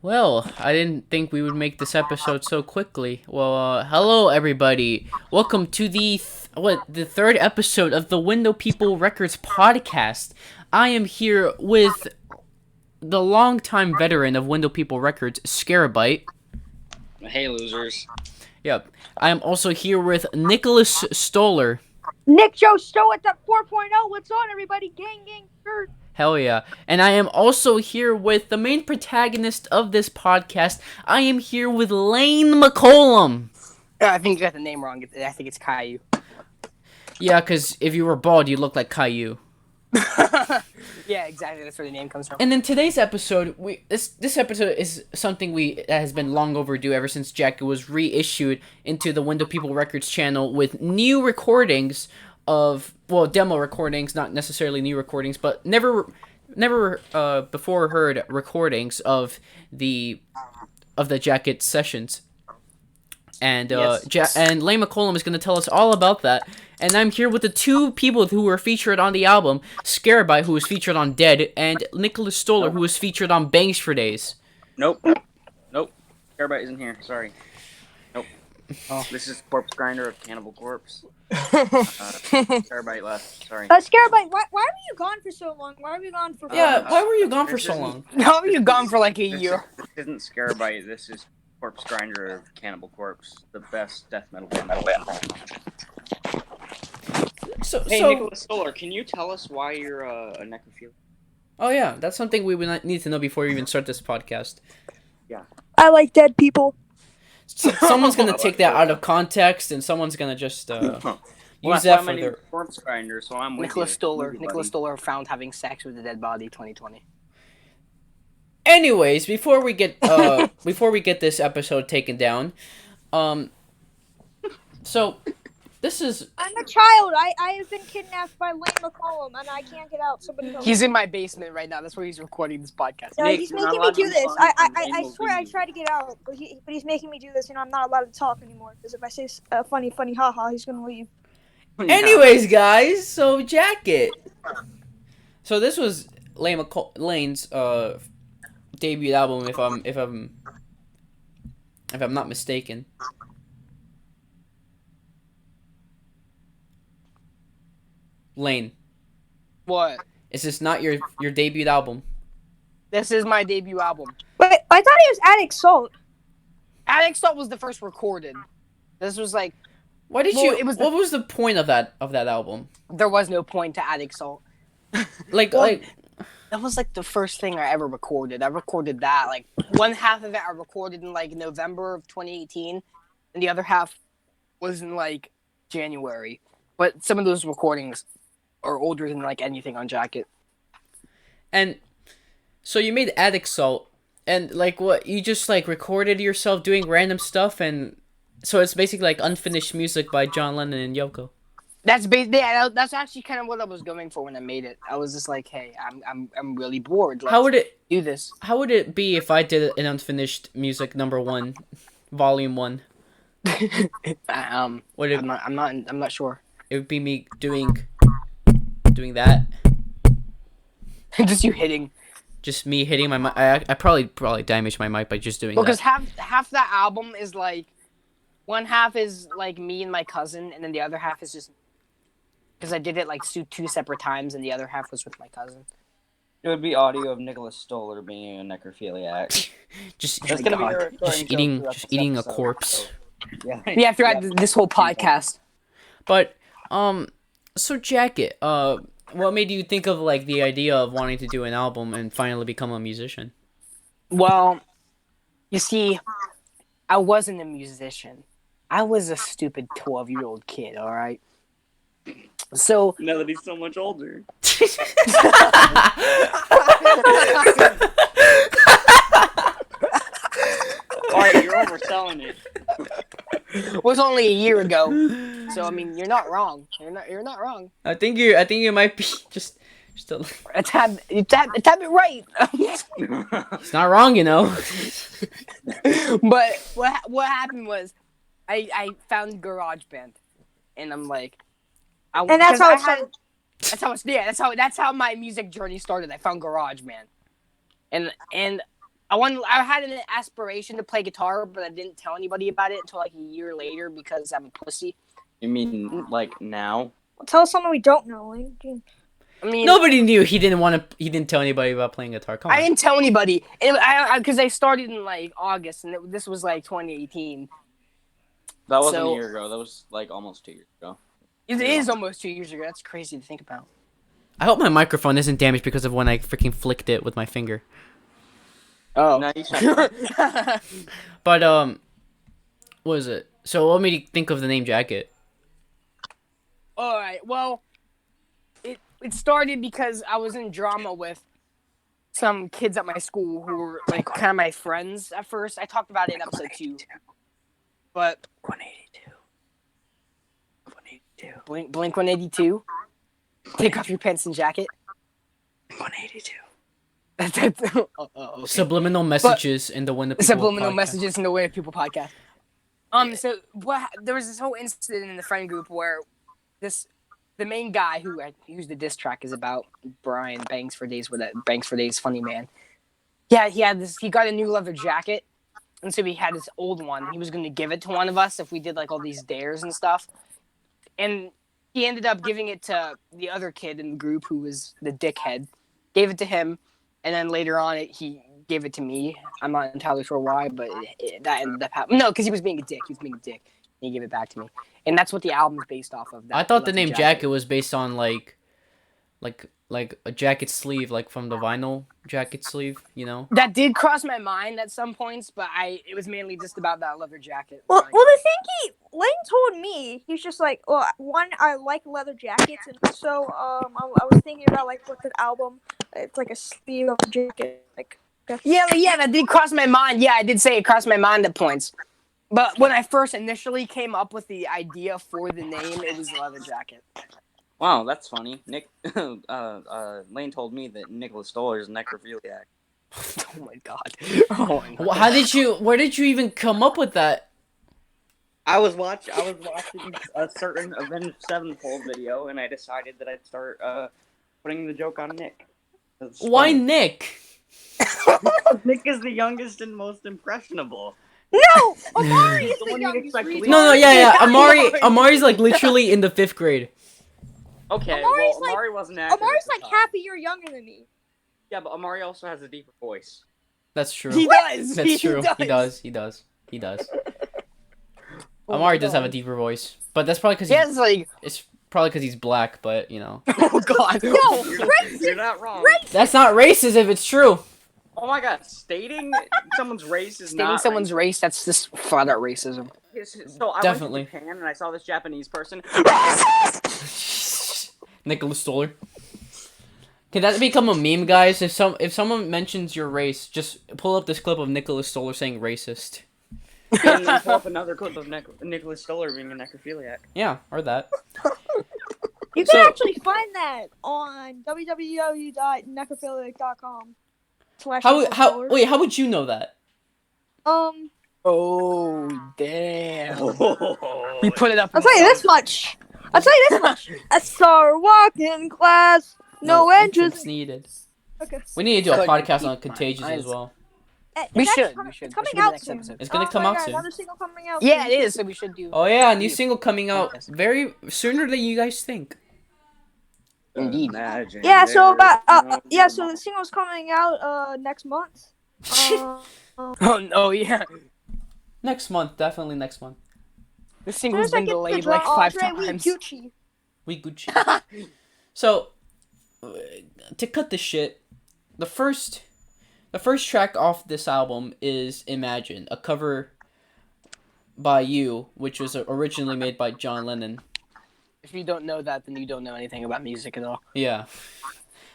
Well, I didn't think we would make this episode so quickly. Well, hello everybody. Welcome to the third episode of the Window People Records podcast. I am here with the longtime veteran of Window People Records, Scarabyte. Hey, losers. Yep. I am also here with Nicholas Stohler. Nick Joe Stowe at that 4.0. What's on, everybody? Gang. Hell yeah. And I am also here with the main protagonist of this podcast. I am here with Lane McCollum. I think you got the name wrong. I think it's Caillou. Yeah, because if you were bald, you look like Caillou. Yeah, exactly. That's where the name comes from. And in today's episode, this episode is something that has been long overdue ever since Jack was reissued into the Window People Records channel with new recordings of, well, demo recordings, not necessarily new recordings, but never before heard recordings of the Jacket sessions. And Yes. and Lane McCollum is going to tell us all about that. And I'm here with the two people who were featured on the album, Scarabyte, who was featured on Dead, and Nicholas Stohler, who was featured on Bangs for Days. Nope. Scarabyte isn't here. Sorry. Nope. Oh, this is Corpse Grinder of Cannibal Corpse. Scarabyte left. Sorry. Scarabyte, why were you gone for so long? Why were you gone for? Yeah, why were you gone for this so isn't- long? How are you gone for like a This, year? this isn't Scarabyte. This is Corpse Grinder of Cannibal Corpse, the best death metal band. Hey, Nicholas Stohler, can you tell us why you're a necrophiliac? Oh yeah, that's something we would need to know before we even start this podcast. I like dead people. Someone's gonna take that out of context, and someone's gonna just use Well, that I'm for a new their. Corpse Grinder, so I'm with Nicholas you. Stohler. With you, Nicholas buddy. Stohler found having sex with a dead body. 2020. Anyways, before we get this episode taken down, so this is I'm a child. I have been kidnapped by Lane McCollum, and I can't get out. Somebody help me. He's in my basement right now. That's where he's recording this podcast. Yeah, Nick, he's you're not making me allowed to do this. respond to I Lane will swear I leave. tried to get out, but he's making me do this. I'm not allowed to talk anymore because if I say funny haha, he's gonna leave. Anyways, guys, so Jacket. So this was Lane's debut album, if I'm not mistaken. Lane, What? is this not your debut album? This is my debut album. Wait, I thought he was Addict Salt. Addict Salt was the first recorded. This was like Why did Well, you? it was what was the point of that album? there was no point to Addict Salt. Like Well, like That was like the first thing I ever recorded. I recorded that. Like one half of it I recorded in like November of 2018, and the other half was in like January. But some of those recordings are older than like anything on Jacket. and so you made Addict Salt, and like what you just like recorded yourself doing random stuff, and so it's basically like unfinished music by John Lennon and Yoko. That's actually kind of what I was going for when I made it. I was just like, hey, I'm really bored. Let's How would do this? it be if I did an unfinished music number 1, volume 1? Would it? I'm not sure. It would be me doing that. Just you hitting. Just me hitting my mic. I probably damaged my mic by just doing Because that. half that album is like, one half is like me and my cousin, and then the other half is just because I did it like two separate times, and the other half was with my cousin. It would be audio of Nicholas Stohler being a necrophiliac. Just That's gonna be God. a recurring joke throughout this eating a episode, corpse. so, yeah. Yeah, throughout this whole podcast. But so Jacket, what made you think of like the idea of wanting to do an album and finally become a musician? Well, you see, I wasn't a musician. I was a stupid 12-year-old kid. All right. So Now that he's so much older. Alright, you're overselling it. it was only a year ago. So I mean, you're not wrong. You're not wrong. I think you might be just a, A tad bit right. it's not wrong, you know. But what happened was, I found GarageBand, and I'm like, And that's how it started. That's how my music journey started. I found GarageBand, and I I had an aspiration to play guitar, but I didn't tell anybody about it until like a year later because I'm a pussy. You mean like now? Tell someone we don't know. Like, I mean, Nobody knew he didn't tell anybody about playing guitar. Come on. I didn't tell anybody, and because I started in like August, and this was like 2018. That wasn't So- a year ago. That was like almost 2 years ago. It is almost 2 years ago. That's crazy to think about. I hope my microphone isn't damaged because of when I freaking flicked it with my finger. Oh. No, you should. But what is it? So what made you think of the name Jacket? All right. Well, it started because I was in drama with some kids at my school who were like kind of my friends at first. I talked about it in episode 2. But 182. 182. Blink 182. Take off your pants and jacket. 182. Okay. Subliminal messages in the When the People Subliminal podcast. messages in the Way of People podcast. So there was this whole incident in the friend group where the main guy who's the diss track is about, Brian Banks for Days funny man. Yeah, he got a new leather jacket, and so he had this old one. He was going to give it to one of us if we did like all these dares and stuff, and he ended up giving it to the other kid in the group who was the dickhead. Gave it to him, and then later on he gave it to me. I'm not entirely sure why, but that ended up happening. No, because he was being a dick. And he gave it back to me, and that's what the album is based off of. I thought the name Jacket was based on like a jacket sleeve, like from the vinyl jacket sleeve, you know? That did cross my mind at some points, but it was mainly just about that leather jacket. well, the thing Lane told me, he's just like, well, one, I like leather jackets, and so I was thinking about like with the album, it's like a sleeve of a jacket, like. Yeah, that did cross my mind. Yeah, I did say it crossed my mind at points. But when I first initially came up with the idea for the name, it was leather jacket. Wow, that's funny. Lane told me that Nicholas Stohler is a necrophiliac. Oh my god. Oh my god. Where did you even come up with that? I was watching a certain Avenged Sevenfold video, and I decided that I'd start putting the joke on Nick. Why Nick? Nick is the youngest and most impressionable. No, Amari is The the one you'd youngest. expect to retard. lead. No, yeah. Amari's like literally in the 5th grade. Okay, Amari's well, Amari wasn't accurate. Amari's at the like time. half a year younger than me. Yeah, but Amari also has a deeper voice. That's true. He does. That's true. He does. Amari does have a deeper voice, but that's probably because He has like, it's probably because he's black. But you know, oh god. Yo, You're not wrong. that's not racist if it's true. Oh my god, stating someone's race is Stating not someoe's race, that's just flat out racism. So I Definitely. went to Japan and I saw this Japanese person. Nicholas Stohler. Can that become a meme, guys? If someone mentions your race, just pull up this clip of Nicholas Stohler saying racist. And then pull up another clip of Nicholas Stohler being a necrophiliac. Yeah, or that. You can So- actually find that on www.necrophilic.com. How would you know that? Oh damn. We put it up. I'll tell you this much. I saw her walk in class. No entrance. needed. Okay. We need to do a Couldn't podcast keep on Contagious my as eyes. well. We It's should. actually We should. It's That coming should be the out next soon. episode. It's gonna come my out God, soon. Another single coming out. Yeah, soon. it is. So we should do. Oh yeah, a new Yeah. single coming out very sooner than you guys think. Indeed. Imagine Yeah. So about there's So the single's coming out next month. Oh no, yeah. Next month, definitely next month. This As single's soon as I been get the delayed drop, like 5 Andre, we times. Gucci. We Gucci. So, to cut the shit, the first track off this album is "Imagine," a cover by you, which was originally made by John Lennon. If you don't know that, then you don't know anything about music at all. Yeah,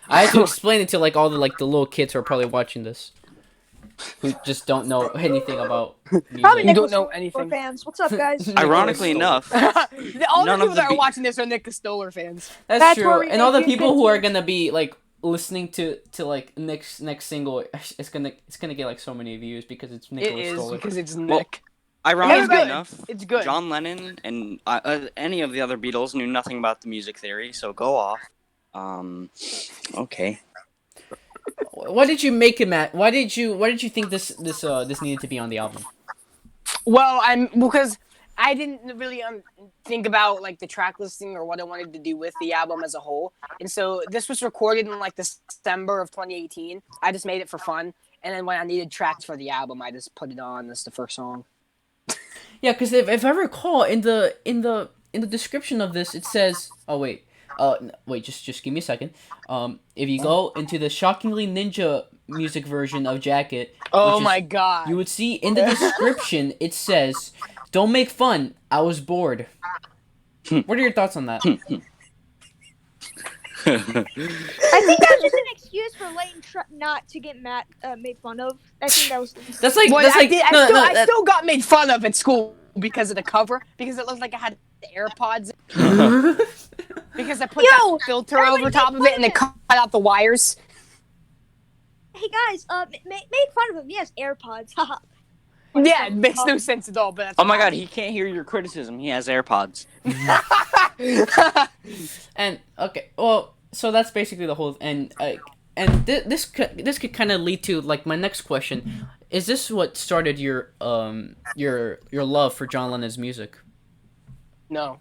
I had to explain it to like all the little kids who are probably watching this, who just don't know anything about Probably music. You Nicholas don't know Stohler anything. fans. What's up, guys? Ironically enough, All the None of people the that are be- watching this are Nick Stohler fans. That's That's true, where we and all the make it people who are vintage. gonna be like listening to like next single, it's gonna get like so many views because it's It Nicholas is Stohler. because it's Well, Nick. ironically good. enough, It's good. John Lennon and any of the other Beatles knew nothing about the music theory, so go off. Okay. what did you make him at? Why did you think this needed to be on the album? Well, because I didn't really think about like the track listing or what I wanted to do with the album as a whole, and so this was recorded in like December of 2018. I just made it for fun, and then when I needed tracks for the album, I just put it on as the first song. Yeah, because if I recall in the description of this, it says, oh wait, wait, just give me a second. If you go into the Shockingly Ninja music version of Jacket, Oh which is- my god! you would see in the description it says, "Don't make fun. I was bored." What are your thoughts on that? I think that was just an excuse for Layton not to get made fun of. I think that was. That's like Well, that's like I still got made fun of at school because of the cover, because it looked like I had the AirPods. Because I put that filter everybody over top made of it fun and of it cut out the wires. Hey guys, make fun of him. He has AirPods. Haha. Yeah, it makes no sense at all. But that's Oh my god, he can't hear your criticism. He has AirPods. And okay, well, so that's basically the whole this could kind of lead to like my next question. Is this what started your love for John Lennon's music? No.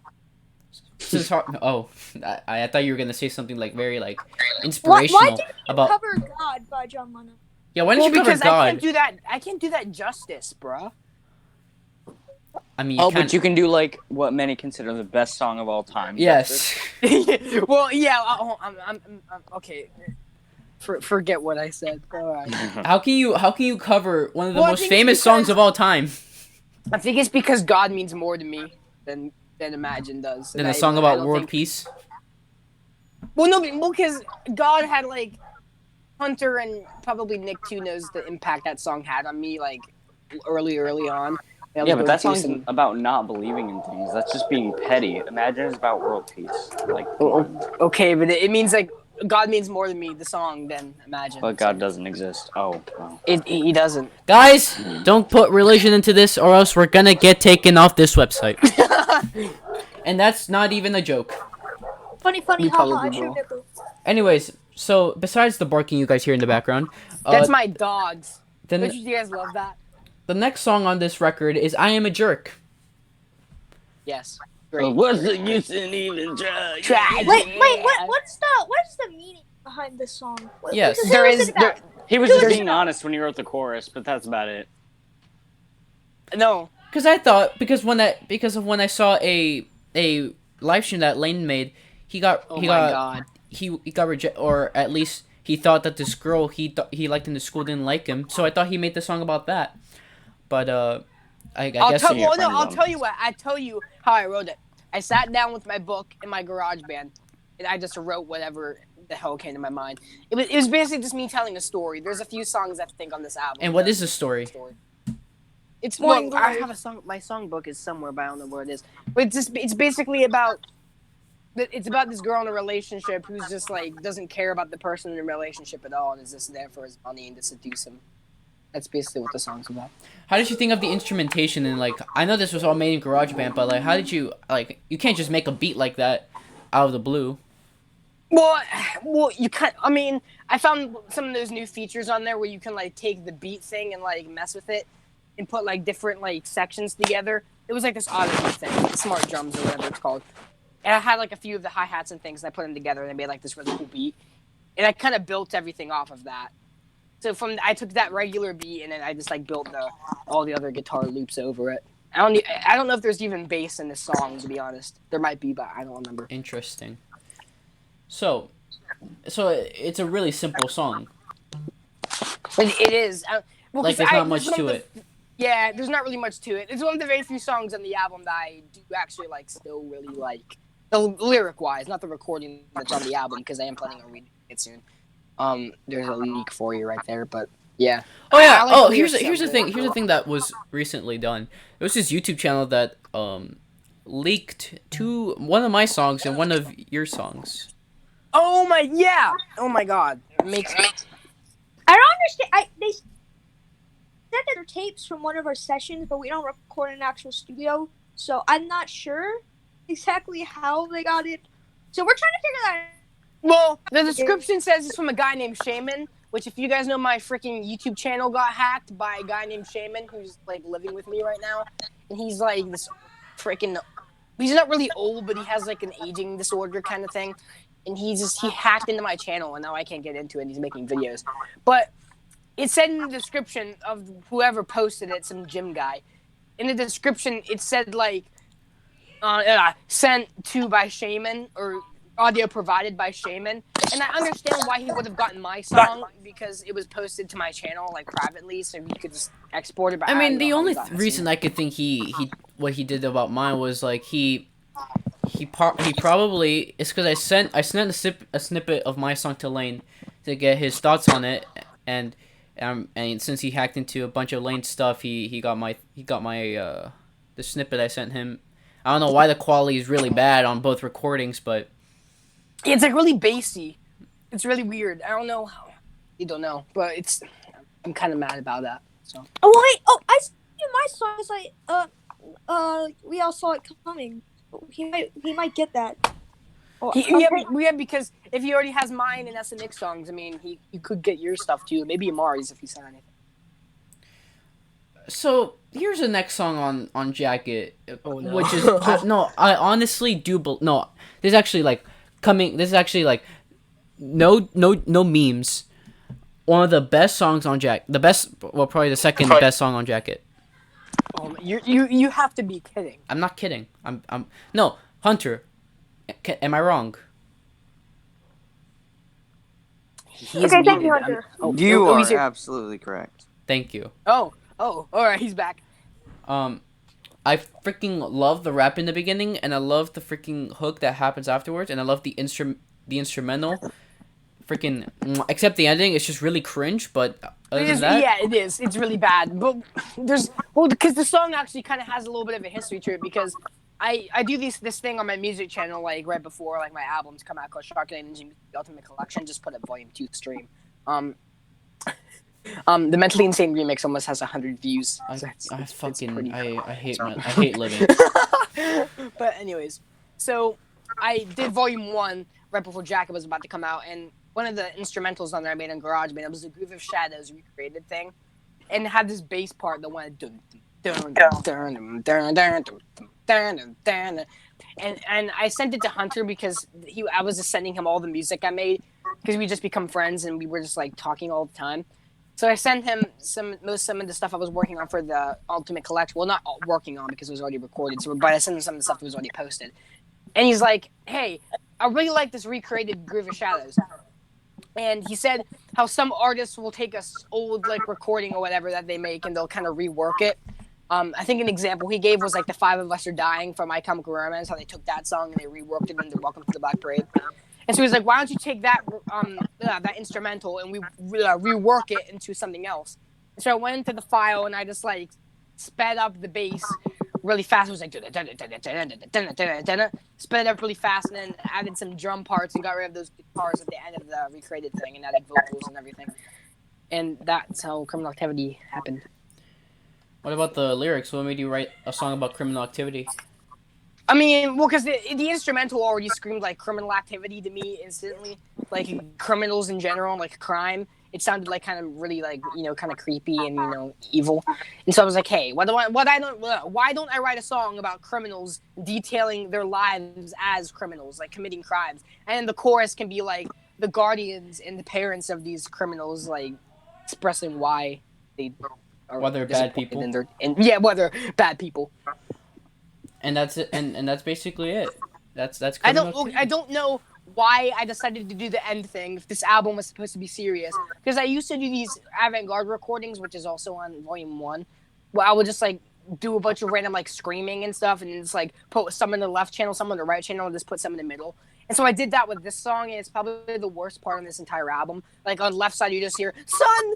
I thought you were gonna say something like very like Why inspirational didn't you about. cover God by John Lennon? Yeah, why didn't you cover because God? I can't do that justice, bruh. I mean, Oh, but you can do like what many consider the best song of all time. Yes. Well, yeah. I'm okay. Forget what I said. All right. How can you cover one of the Well, I most think it's famous songs because- of all time? I think it's because God means more to me than Imagine does. Than And a song I about don't world think- peace? Well, because God had like Hunter and probably Nick too knows the impact that song had on me like early on. I was Yeah, but going that through song's some- about not believing in things. That's just being petty. Imagine it's about world peace. Like, come on. Okay, but it means like God means more to me, the song, than Imagine. But God doesn't exist. Oh, well. He doesn't. Guys, don't put religion into this, or else we're gonna get taken off this website. And that's not even a joke. Funny, You haha. I probably should will. have. Anyways, so besides the barking you guys hear in the background, That's my dogs. then Don't you guys love that? the next song on this record is "I Am a Jerk." Yes. Well, Great. what's the use in even trying? Try. Wait, what's the meaning behind this song? Yes. What There is is it about? He was Who's just being that? honest when he wrote the chorus, but that's about it. No. Because I thought because when I saw a live stream that Lane made, he got Oh my god. he got rejected, or at least he thought that this girl he liked in the school didn't like him. So I thought he made the song about that. But I guess you a friend of I'll them. tell you what. I tell you how I wrote it. I sat down with my book in my garage band, and I just wrote whatever the hell came to my mind. It was basically just me telling a story. There's a few songs I think on this album. And what is the story? It's Morning well, I Glory. have a song. My songbook is somewhere, but I don't know where it is. But it's basically about. It's about this girl in a relationship who's just like doesn't care about the person in the relationship at all, and is just there for his money and to seduce him. That's basically what the song's about. How did you think of the instrumentation and like I know this was all made in GarageBand, but like how did you like you can't just make a beat like that out of the blue. Well, you can't. I mean, I found some of those new features on there where you can like take the beat thing and like mess with it and put like different like sections together. It was like this oddity thing, smart drums or whatever it's called. And I had like a few of the hi hats and things, and I put them together and I made like this really cool beat. And I kind of built everything off of that. So I took that regular beat and then I just like built all the other guitar loops over it. I don't know if there's even bass in this song, to be honest. There might be, but I don't remember. Interesting. So it's a really simple song. It is. Well, Like 'cause there's not it's much one to of the- it. Yeah, there's not really much to it. It's one of the very few songs on the album that I do actually like. Still really like the lyric wise, not the recording that's on the album because I am planning on reading it soon. There's a leak for you right there, but yeah. Oh yeah. I like Oh, the here's lyrics the of it. thing. Here's the thing that was recently done. It was this YouTube channel that leaked one of my songs and one of your songs. Oh my god, makes I don't understand. They said that they're tapes from one of our sessions, but we don't record in an actual studio, so I'm not sure exactly how they got it. So we're trying to figure that out. Well, the description says it's from a guy named Shaman, which if you guys know, my freaking YouTube channel got hacked by a guy named Shaman, who's like living with me right now, and he's like this freaking. He's not really old, but he has like an aging disorder kind of thing, and he hacked into my channel, and now I can't get into it. And he's making videos, but it said in the description of whoever posted it, some gym guy. In the description, it said like sent to by Shaman or audio provided by Shaman. And I understand why he would have gotten my song because it was posted to my channel like privately, so he could just export it. But I mean, the only reason I could think what he did about mine was like he probably it's because I sent a snippet of my song to Lane to get his thoughts on it, and since he hacked into a bunch of Lane's stuff, he got my the snippet I sent him. I don't know why the quality is really bad on both recordings, but it's like really bassy. It's really weird. I don't know how. You don't know, but I'm kind of mad about that. So. Oh wait! Oh, I see my song. It's like we all saw it coming. He might get that. Oh, because if he already has mine and SMNICK songs, I mean, he could get your stuff too. Maybe Amari's if he signed it. So here's the next song on Jacket, which is I honestly do no. There's actually like no memes. One of the best songs on probably the second best song on Jacket. Oh, you have to be kidding. I'm not kidding. I'm no Hunter. Am I wrong? Okay, thank you, Hunter. You are absolutely correct. Thank you. Oh, all right, he's back. I freaking love the rap in the beginning, and I love the freaking hook that happens afterwards, and I love the instrumental. Freaking, except the ending, it's just really cringe. But other than that, yeah, it is. It's really bad. But because the song actually kind of has a little bit of a history to it. Because I do this thing on my music channel like right before like my albums come out called Shark Lane and Jimmy's Ultimate Collection. Just put a Volume 2 stream. The Mentally Insane remix almost has 100 views. I hate living. But anyways, so I did Volume 1 right before Jacket was about to come out, and one of the instrumentals on there I made on GarageBand, it was a Groove of Shadows recreated thing, and it had this bass part that went dun dun dun dun dun dun dun dun, and I sent it to Hunter because I was just sending him all the music I made because we just become friends and we were just like talking all the time. So I sent him some of the stuff I was working on for the Ultimate Collection. Well, not working on because it was already recorded. But I sent him some of the stuff that was already posted. And he's like, "Hey, I really like this recreated Groove of Shadows." And he said how some artists will take a old like recording or whatever that they make and they'll kind of rework it. I think an example he gave was like the 5 of Us Are Dying from My Chemical Romance. How they took that song and they reworked it into Welcome to the Black Parade. And so he's like, why don't you take that that instrumental and we rework it into something else? And so I went into the file and I just like sped up the bass really fast. It was like sped it up really fast and then added some drum parts and got rid of those guitars at the end of the recreated thing and added vocals and everything. And that's how Criminal Activity happened. What about the lyrics? What made you write a song about criminal activity? I mean, well, because the instrumental already screamed like criminal activity to me instantly, like criminals in general, like crime. It sounded like kind of really like kind of creepy and evil. And so I was like, hey, why don't I write a song about criminals detailing their lives as criminals, like committing crimes, and the chorus can be like the guardians and the parents of these criminals, like expressing why they are whether bad people whether bad people. And that's it, and that's basically it. That's. I don't know why I decided to do the end thing if this album was supposed to be serious. Because I used to do these avant-garde recordings, which is also on Volume 1. Where I would just like do a bunch of random like screaming and stuff, and just like put some in the left channel, some in the right channel, and just put some in the middle. And so I did that with this song, and it's probably the worst part on this entire album. Like on the left side, you just hear "Son,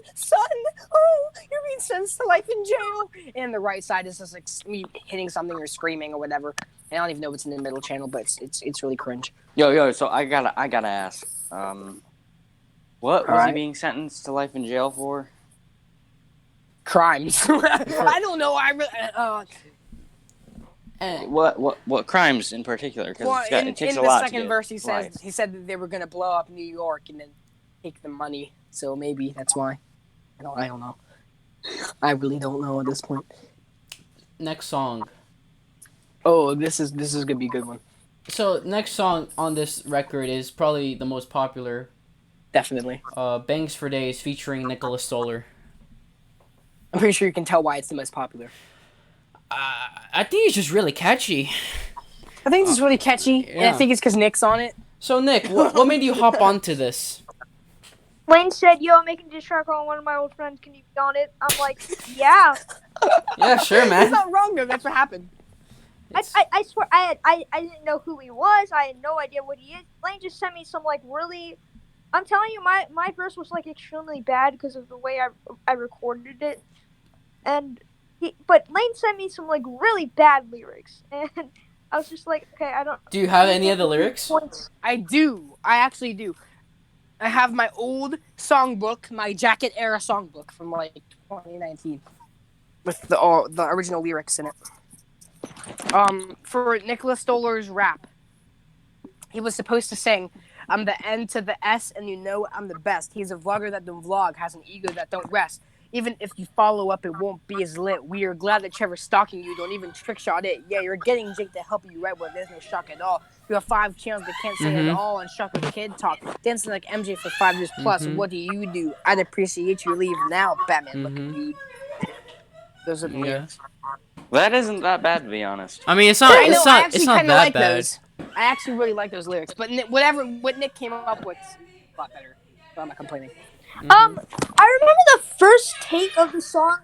oh, you're being sentenced to life in jail," and the right side is just like me hitting something or screaming or whatever. And I don't even know what's in the middle channel, but it's really cringe. Yo, so I gotta ask, what was he being sentenced to life in jail for? Crimes. I don't know. What crimes in particular? Because it takes a lot. In the second verse, he said that they were gonna blow up New York, and then take the money, so maybe that's why. I don't know. I really don't know at this point. Next song. Oh, this is gonna be a good one. So next song on this record is probably the most popular. Definitely. Bangs for Days featuring Nicholas Stohler. I'm pretty sure you can tell why it's the most popular. I think it's just really catchy. I think it's really catchy, and I Yeah. think it's because Nick's on it. So Nick, what made you hop onto this? Lane said, "Yo, I'm making a diss track on one of my old friends. Can you be on it?" I'm like, "Yeah." Yeah, sure, That's man. not wrong though. That's what happened. I swear I didn't know who he was. I had no idea what he is. Lane just sent me some like really. I'm telling you, my verse was like extremely bad because of the way I recorded it, but Lane sent me some like really bad lyrics, and I was just like, okay, I don't. Do you have any of the lyrics? I do. I actually do. I have my old songbook, my Jacket era songbook from like 2019, with the original lyrics in it. For Nicholas Stohler's rap, he was supposed to sing, "I'm the N to the S, and you know I'm the best. He's a vlogger that don't vlog, has an ego that don't rest. Even if you follow up, it won't be as lit. We are glad that Trevor's stalking you. Don't even trick shot it. Yeah, you're getting Jake to help you right where there's no shock at all. You have 5 channels that can't say it all and shock with kid talk. Dancing like MJ for 5 years plus. What do you do? I'd appreciate you leave now, Batman. Look at you." Those are the lyrics. That isn't that bad, to be honest. I mean, it's not. I know, It's I not. actually It's not kinda that like bad. those. I actually really like those lyrics, but what Nick came up with is a lot better. So I'm not complaining. I remember the first take of the song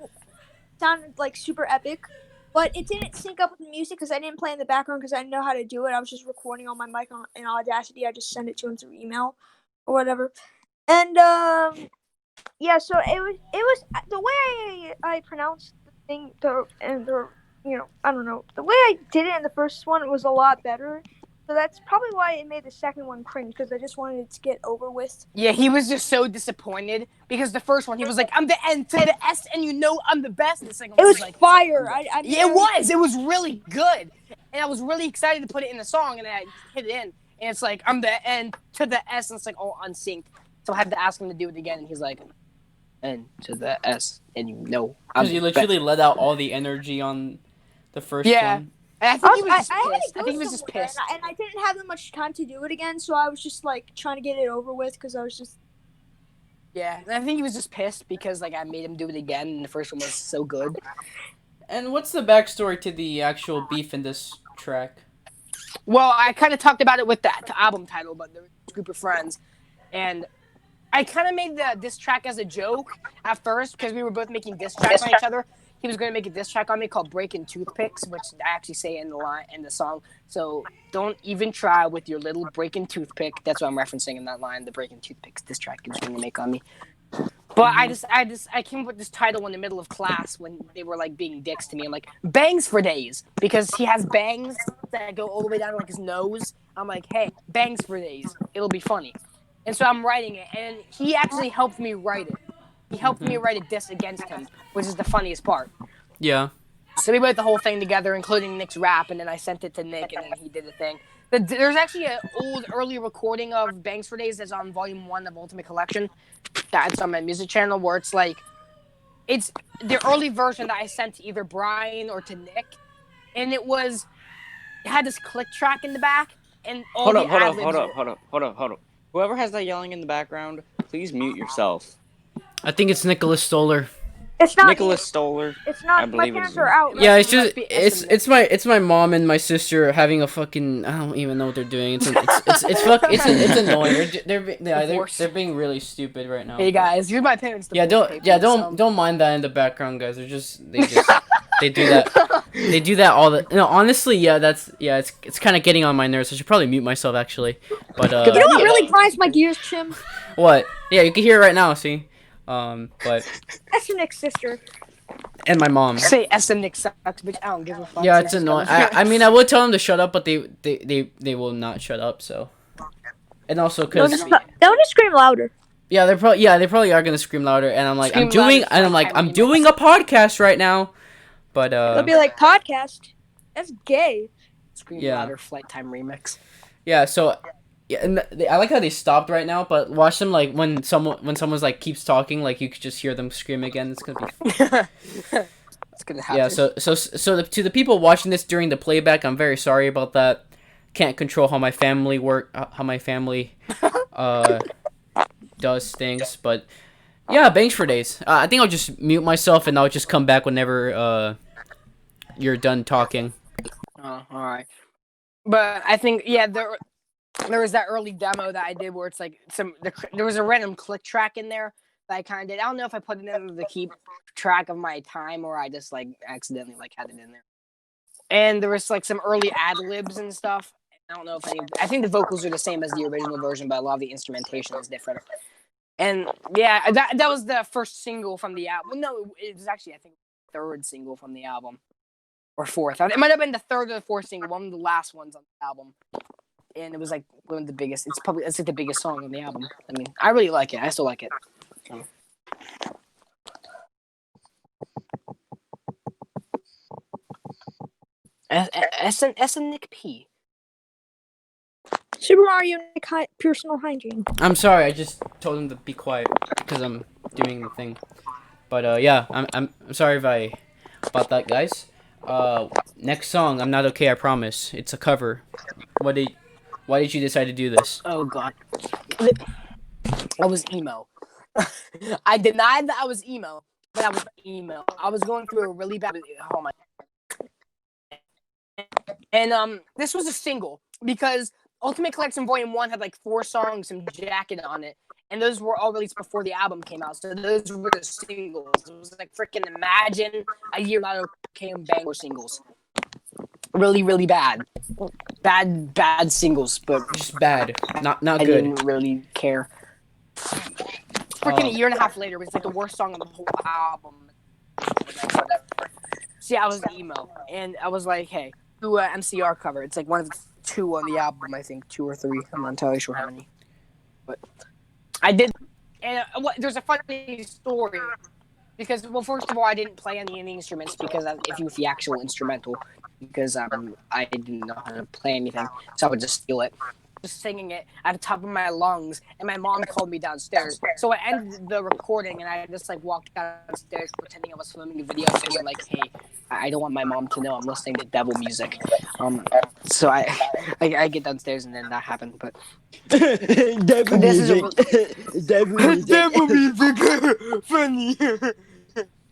sounded like super epic, but it didn't sync up with the music because I didn't play in the background because I didn't know how to do it. I was just recording on my mic in Audacity. I just sent it to him through email or whatever, and yeah. So it was the way I pronounced the thing, I don't know, the way I did it in the first one was a lot better. So that's probably why it made the second one cringe, because I just wanted it to get over with. Yeah, he was just so disappointed because the first one he was like, "I'm the N to the S, and you know I'm the best." The second It one was like fire. Yeah, it was. It was really good, and I was really excited to put it in the song, and I hit it in, and it's like, "I'm the N to the S," and it's like all unsynced. So I had to ask him to do it again, and he's like, "N to the S, and you know I'm Because you the literally best." let out all the energy on the first Yeah. one. And I think he was just I had to pissed. I go think he was just somewhere, pissed. and I didn't have that much time to do it again, so I was just like trying to get it over with because I was just. Yeah, and I think he was just pissed because like I made him do it again, and the first one was so good. And what's the backstory to the actual beef in this track? Well, I kind of talked about it with the album title, but there was a group of friends, and I kind of made the diss track as a joke at first because we were both making diss tracks on each other. He was going to make a diss track on me called "Breaking Toothpicks," which I actually say in the song. So don't even try with your little breaking toothpick. That's what I'm referencing in that line. The "Breaking Toothpicks" diss track he was going to make on me. But I came up with this title in the middle of class when they were like being dicks to me. I'm like, "Bangs for Days," because he has bangs that go all the way down to like his nose. I'm like, "Hey, bangs for days. It'll be funny." And so I'm writing it, and he actually helped me write it. He helped me write a diss against him, which is the funniest part. Yeah. So we wrote the whole thing together, including Nick's rap, and then I sent it to Nick, and then he did the thing. There's actually an old, early recording of Bangs for Days that's on Volume 1 of Ultimate Collection. That's on my music channel, where it's like, it's the early version that I sent to either Brian or to Nick, and it had this click track in the back, and all Hold the up. Whoever has that yelling in the background, please mute yourself. I think it's Nicholas Stohler. It's not Nicholas Stohler. It's I not. My believe parents it's- are out. Yeah, it's It must just be it's my mom and my sister having a fucking, I don't even know what they're doing. It's annoying. They're being really stupid right now. Hey guys, you're my parents. Yeah, don't mind that in the background, guys. They do that. They do that all the. No, honestly, it's kind of getting on my nerves. I should probably mute myself actually. But You know what really grinds my gears, Chim? what? Yeah, you can hear it right now. See, but That's your Nick's sister. and my mom. Say SMNICK sucks, bitch. I don't give a fuck. Yeah, it's annoying. I mean, I would tell them to shut up, but they will not shut up. So, and also They'll because just scream louder. yeah, they probably are gonna scream louder. And I'm like, I'm Scream doing a podcast right now, but They'll be like, podcast? That's gay. Scream Yeah. louder, Flight Time remix. yeah. So Yeah, and I like how they stopped right now, but watch them like when someone's like keeps talking, like you could just hear them scream again. It's gonna be It's gonna happen. yeah. To the people watching this during the playback, I'm very sorry about that. Can't control how my family does things, but yeah, bangs for days. I think I'll just mute myself and I'll just come back whenever you're done talking. Oh, all right. But I think there was that early demo that I did where it's like there was a random click track in there that I kind of did. I don't know if I put it in to keep track of my time or I just like accidentally like had it in there. And there was like some early ad libs and stuff. I don't know if I think the vocals are the same as the original version, but a lot of the instrumentation is different. And yeah, that was the first single from the album. No, it was actually I think the third single from the album. Or fourth. It might have been the third or the fourth single, one of the last ones on the album. And it was like one of the biggest. It's like the biggest song on the album. I mean, I really like it. I still like it. SMNICK P. Super Mario personal hygiene. I'm sorry, I just told him to be quiet because I'm doing the thing. But yeah, I'm sorry about that, guys. Next song, I'm Not Okay, I Promise. It's a cover. Why did you decide to do this? Oh god. I was emo. I denied that I was emo, but I was emo. I was going through a really bad and this was a single because Ultimate Collection Volume 1 had like 4 songs and Jacket on it. And those were all released before the album came out. So those were the singles. It was like freaking Imagine a Year Not Okay and Bangor singles. Really, really bad. Bad singles, but Just bad. Not I good. didn't really care. Freaking a year and a half later, it was like the worst song on the whole album. See, I was emo. And I was like, hey, do a MCR cover. It's like one of the 2 on the album, I think. 2 or 3. I'm not entirely sure how many. But I did, and there's a funny story because, well, first of all, I didn't play any instruments because if you with the actual instrumental, because I didn't know how to play anything, so I would just steal it, just singing it at the top of my lungs, and my mom called me downstairs, so I ended the recording, and I just like walked downstairs pretending I was filming a video because I'm like, hey, I don't want my mom to know I'm listening to devil music, so I get downstairs and then that happened, but. Devil music. Devil music. Funny.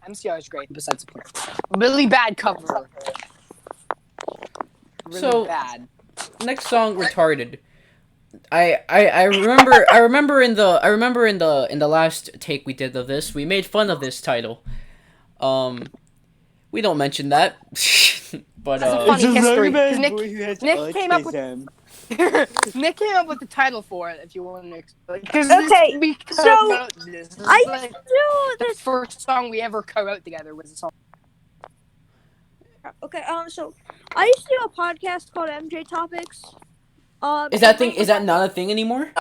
MCR is great. Besides the point, really bad cover. Really So- bad. Next song, Retarded. I remember in the last take we did of this, we made fun of this title. We don't mention that. But That's a funny It's a history. song about 'cause a Nick, boy who has Nick came up with autism. Nick came up with the title for it. If you want to explain, Okay, so I like do the this. first song we ever co-wrote together was a song. Okay, so I used to do a podcast called MJ Topics. is that not a thing anymore?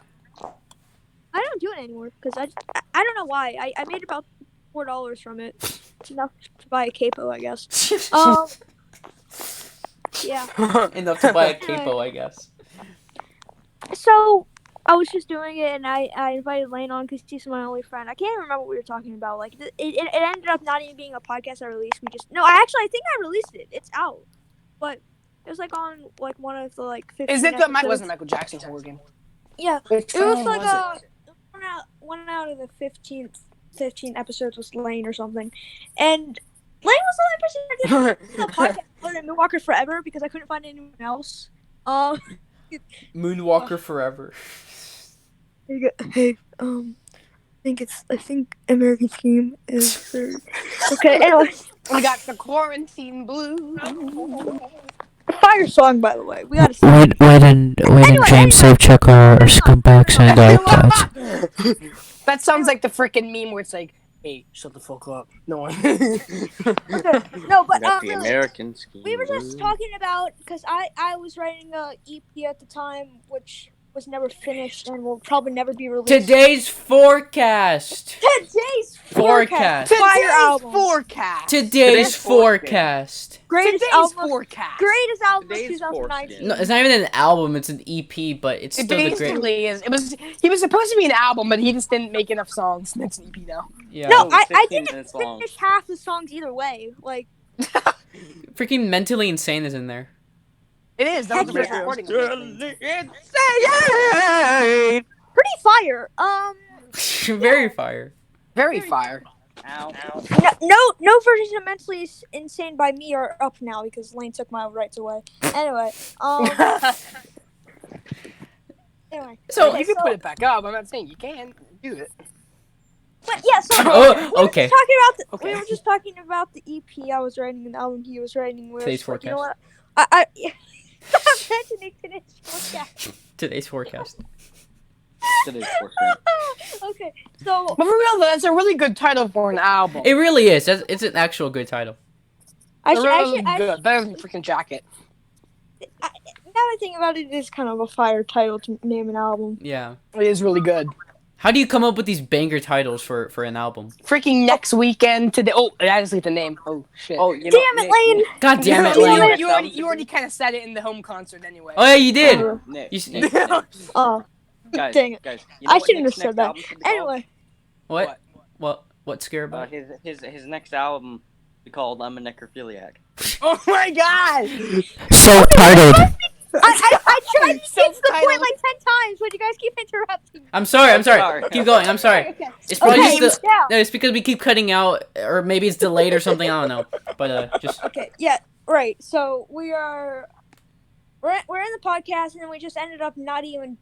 I don't do it anymore because I don't know why. I made about $4 from it. Enough to buy a capo, I guess. Yeah. Enough to buy a capo, I guess. So I was just doing it, and I invited Lane on because she's my only friend. I can't even remember what we were talking about. Like it ended up not even being a podcast I released. I think I released it. It's out, but it was like on like one of the like 15 Is it the episodes. wasn't Michael Jackson organ? Yeah, Which it was one like it? one out of the 15 episodes was Lane or something, and Lane was the only person that did the podcast other than Moonwalker Forever because I couldn't find anyone else. Moonwalker Forever. Hey, I think American Scheme is third. Okay, anyway. We got the quarantine blues. Fire song, by the way. We gotta see. Wait and James Sobchuk are scumbags and iPads. That sounds like the freaking meme where it's like, hey, shut the fuck up. No one. No, but Got the really, American scheme. we were just talking about because I was writing a EP at the time, which was never finished and will probably never be released. Today's forecast. Today's Forecast. Fire Today's album. forecast. Today's forecast. Greatest Today's album. forecast. Greatest album of Today's 2019. No, it's not even an album. It's an EP, but it's It still the great. basically is. He was supposed to be an album, but he just didn't make enough songs. That's an EP now. Yeah. No, It was I 15 didn't minutes long. finish half the songs either way. Like, Freaking Mentally Insane is in there. It is. That was the Heck first yeah. recording. pretty fire. Very fire. Very fire. Ow. No versions of Mentally Insane by me are up now because Lane took my rights away. Anyway, anyway. So you can put it back up. I'm not saying you can do it. But yeah, so Oh, okay. we were just talking about the EP I was writing and the album he was writing. Today's like, you know forecast. what? I'm mentioning today's forecast. Today's forecast. Today's forecast. Okay, so But for real, though, that's a really good title for an album. It really is. It's an actual good title. It's really good. Better than freaking Jacket. now that I think about it, it is kind of a fire title to name an album. Yeah. It is really good. How do you come up with these banger titles for an album? Freaking next weekend to the. Oh, I just leave the name. Oh shit. Oh, you know, Damn it, Lane! God damn it, you, Lane. you already kind of said it in the home concert anyway. Oh yeah, you did. Nick, You s- Nick, Oh, guys, dang it. guys, you know I what shouldn't have Nick's said next that. album should be called? Anyway, What Scarabyte? His next album will be called I'm a Necrophiliac. Oh my god! So retarded. I tried to get to the point Self-titled. like 10 times, but you guys keep interrupting me. I'm sorry. Sorry. Keep going. I'm sorry. Okay. It's probably Okay, just the. yeah. No, it's because we keep cutting out, or maybe it's delayed or something. I don't know. But just Okay, yeah, right. So we're in the podcast, and then we just ended up not even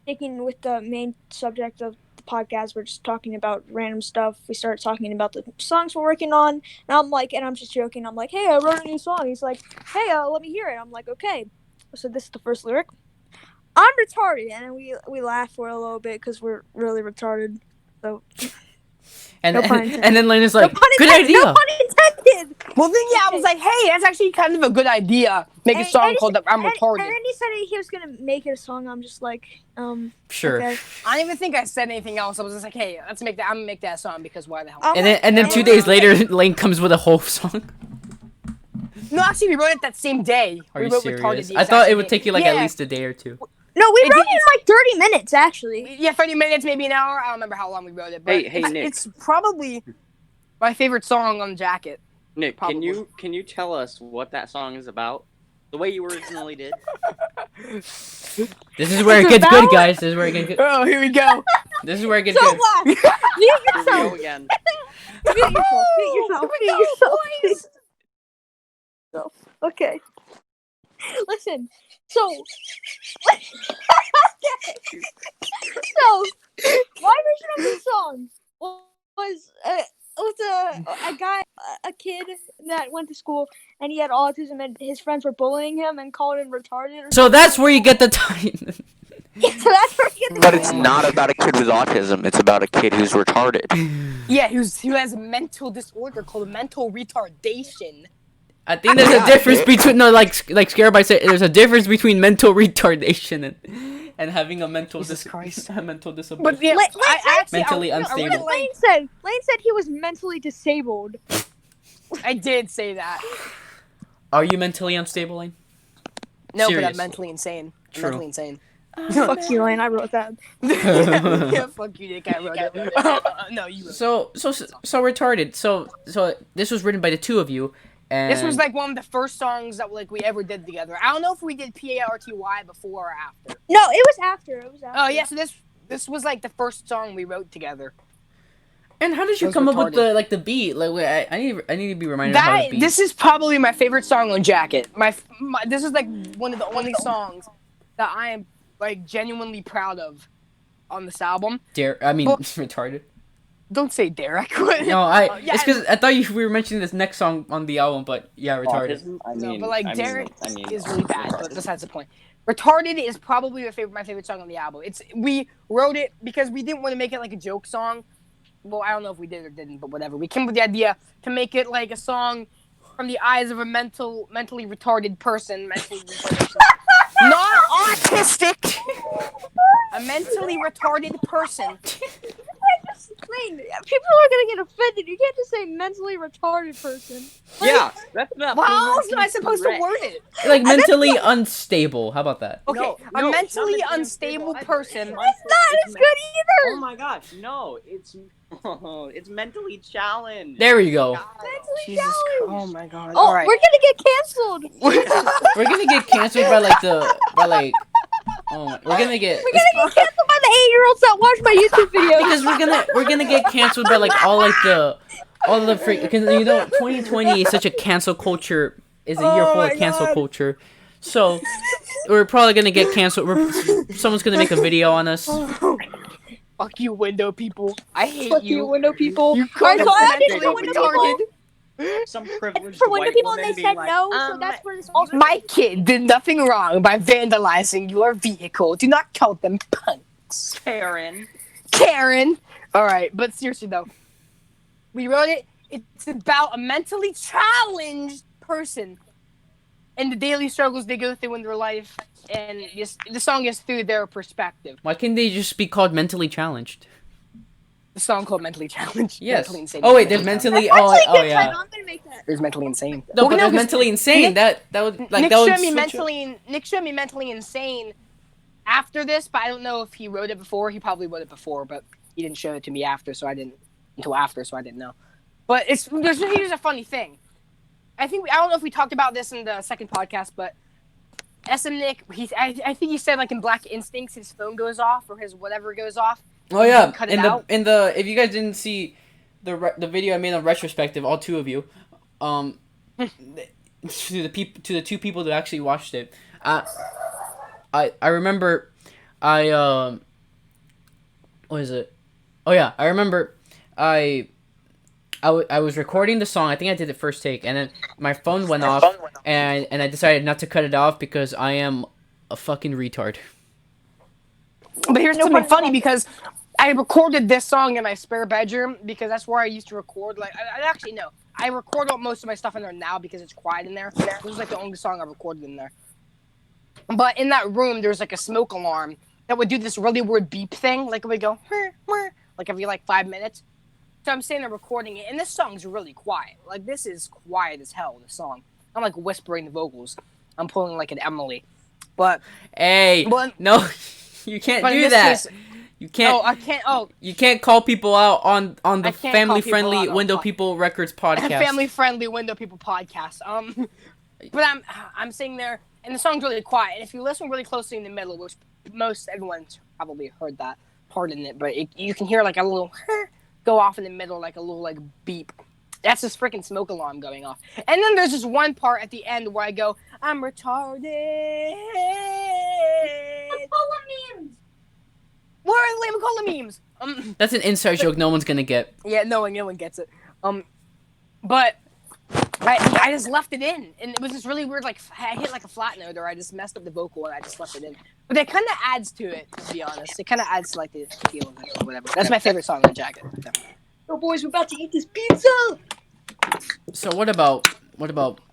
sticking with the main subject of the podcast. We're just talking about random stuff. We started talking about the songs we're working on, and I'm just joking. I'm like, hey, I wrote a new song. He's like, hey, let me hear it. I'm like, okay. So this is the first lyric. I'm retarded, and then we laugh for a little bit because we're really retarded. So and No pun intended. and then Lena's no like, pun good intended, idea. No pun intended. Well, then yeah, I was like, hey, that's actually kind of a good idea. Make a song called I'm Retarded. And then he said he was gonna make it a song. I'm just like, Sure. Okay. I don't even think I said anything else. I was just like, hey, let's make that. I'm gonna make that song because why the hell? And then 2 days later, Lane comes with a whole song. No, actually, we wrote it that same day. Are we you wrote serious? Retarded the I thought exact it would same take you like day. at least a day or two. No, we It wrote did- it in like 30 minutes actually. Yeah, 30 minutes, maybe an hour. I don't remember how long we wrote it. But Hey, Nick. it's probably my favorite song on Jacket. Nick, Probably. can you tell us what that song is about? The way you originally did. This is where it gets good, guys. This is where it gets good. Oh, here we go. This is where it gets So good. what? Mute Here we yourself. go again. Mute yourself. Mute yourself. Mute yourself. Mute yourself. Okay. Listen. So. So, my version of this song was a guy, a kid that went to school, and he had autism, and his friends were bullying him and called him retarded. Or So that's where you get the time. yeah, so that's where you get the But it's not about a kid with autism. It's about a kid who's retarded. Yeah, who has a mental disorder called mental retardation. I think there's a difference between like Scarabyte said. There's a difference between mental retardation and having a mental Christ. a mental disability. But yeah, I actually Mentally I unstable. really Lane said he was mentally disabled. I did say that. Are you mentally unstable, Lane? No, but Serious. I'm mentally insane. I'm True. mentally insane. Fuck you, Lane. I wrote that. Yeah, fuck you, Nick. I wrote it. No, you wrote it. So retarded. So this was written by the two of you, and This was like one of the first songs that we ever did together. I don't know if we did PARTY before or after. No, it was after. Oh yeah, so this was like the first song we wrote together. And how did you was come up with retarded. the beat? Like wait, I need to be reminded of how the beat. This is probably my favorite song on Jacket. This is like one of the only songs that I am like genuinely proud of on this album. Well, retarded. Don't say Derek. No, yeah, it's because I thought we were mentioning this next song on the album, but yeah, retarded. Autism? I No, mean, but like I mean, Derek I mean, is really bad. But retarded. besides the point, "Retarded" is probably my favorite song on the album. We wrote it because we didn't want to make it like a joke song. Well, I don't know if we did or didn't, but whatever. We came with the idea to make it like a song from the eyes of a mentally retarded person. Not autistic. A mentally retarded person. explain. People are gonna get offended. You can't just say mentally retarded person. Yeah, that's not. Well, how else am I supposed to word it? Like mentally unstable. How about that? Okay, No, a no, mentally it's not unstable either. person. It's not as good Oh either. my gosh, no! It's mentally challenged. There we go. Mentally Jesus challenged. Oh my god. Oh, Alright. we're gonna get canceled. We're gonna get canceled by oh my, we're gonna get We're gonna get canceled by the 8-year-olds that watch my YouTube videos. because we're gonna get canceled by like all the freak because 2020 is such a cancel culture is a year Oh full my of cancel God. culture, so we're probably gonna get canceled. Someone's gonna make a video on us. Fuck you, window people. I hate Fuck you. you, window people. You Alright, so I mentally added the window people. retarded. Some privileged For window white people, and woman they being said like, no. So that's where this all. My kid did nothing wrong by vandalizing your vehicle. Do not call them punks. Karen. Karen. Alright, but seriously though. We wrote it. It's about a mentally challenged person and the daily struggles they go through in their life. And the song is through their perspective. Why can't they just be called mentally challenged? The song called Mentally Challenged. Yes. Mentally insane. Oh wait, there's mentally. Oh yeah. I'm gonna make that. There's mentally insane. No, but no, there's 'cause mentally insane. Nick- That would like Nick that would showed me switch up. mentally. Nick showed me mentally insane after this, but I don't know if he wrote it before. He probably wrote it before, but he didn't show it to me after, so I didn't know. But here's a funny thing. I don't know if we talked about this in the second podcast, but SMNICK, I think he said like in Black Instincts his phone goes off or his whatever goes off. Oh yeah, Cut it out. in the if you guys didn't see the video I made on retrospective, all two of you, to the two people that actually watched it, I remember what is it? Oh yeah, I remember I was recording the song. I think I did the first take, and then my phone went off, and I decided not to cut it off because I am a fucking retard. But here's something funny because I recorded this song in my spare bedroom because that's where I used to record. Like, I actually no, I record most of my stuff in there now because it's quiet in there. This is like the only song I recorded in there. But in that room, there's like a smoke alarm that would do this really weird beep thing. Like it would go, like every like 5 minutes. So I'm sitting there recording it, and this song's really quiet. Like this is quiet as hell. This song, I'm like whispering the vocals. I'm pulling like an Emily, but Hey, no, you can't but in do this that. case- You can't. Oh, I can't. Oh, You can't call people out on the I can't call people family-friendly out on Window People Records podcast. family-friendly window people podcast. But I'm sitting there, and the song's really quiet. And if you listen really closely in the middle, which most everyone's probably heard that part in it, but you can hear like a little go off in the middle, like a little like beep. That's this freaking smoke alarm going off. And then there's this one part at the end where I go, I'm retarded. Where are the McCollum memes? That's an inside joke no one's gonna get. Yeah, no one gets it. But I just left it in, and it was just really weird. Like I hit like a flat note, or I just messed up the vocal, and I just left it in. But that kind of adds to it, to be honest. It kind of adds to like the feel of it or whatever. That's my favorite song on Jacket. Oh, boys, we're about to eat this pizza. So what about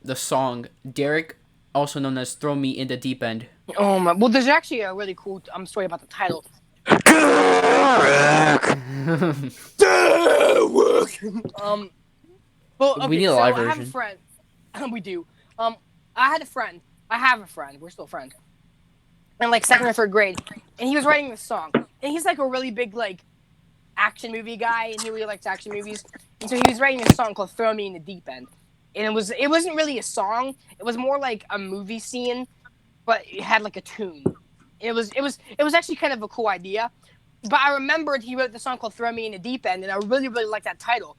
the song Derek, also known as "Throw Me in the Deep End"? Oh my! Well, there's actually a really cool story about the title. Well, okay, We need a so live I have a version. friend. We do. I had a friend. I have a friend. We're still friends. In like second or third grade, and he was writing this song. And he's like a really big like action movie guy, and he really likes action movies. And so he was writing this song called "Throw Me in the Deep End." And it wasn't really a song. It was more like a movie scene, but it had like a tune. It was actually kind of a cool idea. But I remembered he wrote the song called "Throw Me in the Deep End," and I really, really liked that title.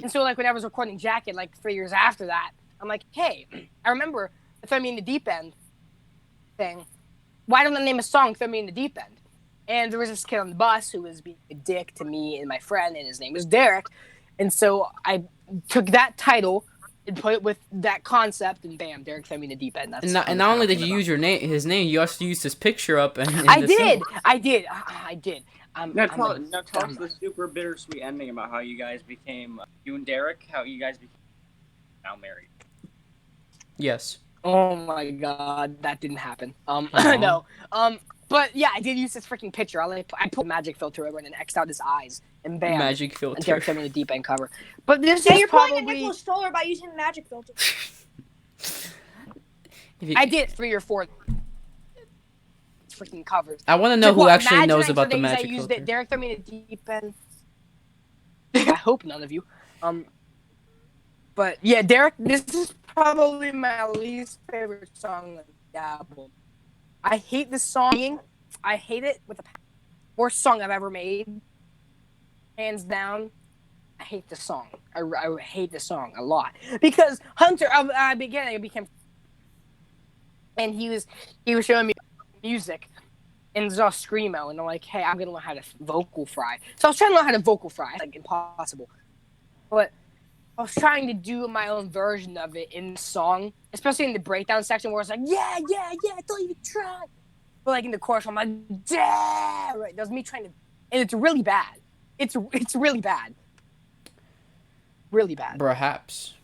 And so, like, when I was recording Jacket, like, 3 years after that, I'm like, hey, I remember the "Throw Me in the Deep End" thing. Why don't I name a song "Throw Me in the Deep End"? And there was this kid on the bus who was being a dick to me and my friend, and his name was Derek. And so I took that title and put it with that concept, and bam, Derek threw me in the deep end. And not only did you use his name, you also used his picture up. I did. Now tell us the super bittersweet ending about how you guys became, you and Derek, how you guys became now married. Yes. Oh my god, that didn't happen. Uh-huh. No. But yeah, I did use this freaking picture. I put a magic filter over it and X'd out his eyes. and bam, Magic and filter. Derek threw me in the deep end cover. But this Yeah, is you're playing a probably Nicholas Stohler by using the magic filter. I did 3 or 4 freaking covers. I want to know who actually knows about the days magic I used filter. it. Derek threw me in the deep end. I hope none of you. But yeah, Derek, this is probably my least favorite song on the album. I hate this song. I hate it with the worst song I've ever made. Hands down. I hate this song. I hate this song a lot because Hunter. I became, and he was showing me music, and it's all screamo, and I'm like, hey, I'm gonna learn how to vocal fry. So I was trying to learn how to vocal fry, like impossible, but I was trying to do my own version of it in the song, especially in the breakdown section where it's like, yeah, don't even try. But like in the chorus, I'm like, yeah, right. That was me trying to, and it's really bad. It's really bad. Really bad. Perhaps.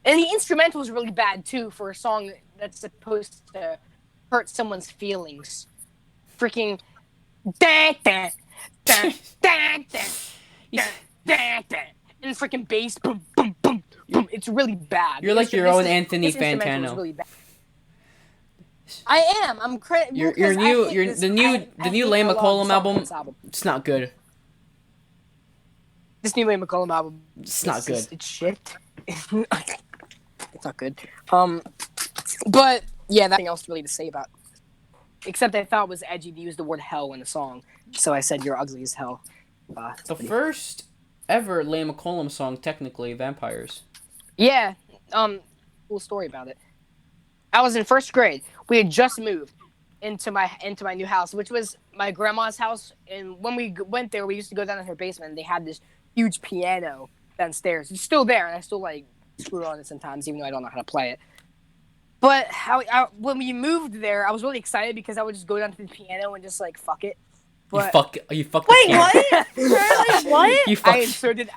And the instrumental is really bad too for a song that's supposed to hurt someone's feelings. Freaking da da da da da da da, and freaking bass boom boom boom boom. It's really bad. You're like your own Anthony Fantano. Really bad. I am. I'm the new Lane McCollum album. It's not good. This new Lane McCollum album. It's not good. It's shit. It's not good. But yeah, nothing else really to say about. Except I thought it was edgy to use the word hell in the song, so I said you're ugly as hell. The first ever Lane McCollum song, technically, Vampires. Yeah. Cool story about it. I was in first grade. We had just moved into my new house, which was my grandma's house. And when we went there, we used to go down in her basement, and they had this huge piano downstairs. It's still there, and I still like screw on it sometimes, even though I don't know how to play it. But when we moved there, I was really excited because I would just go down to the piano and just like fuck it. But you fuck. Wait, what? What? You fuck. I inserted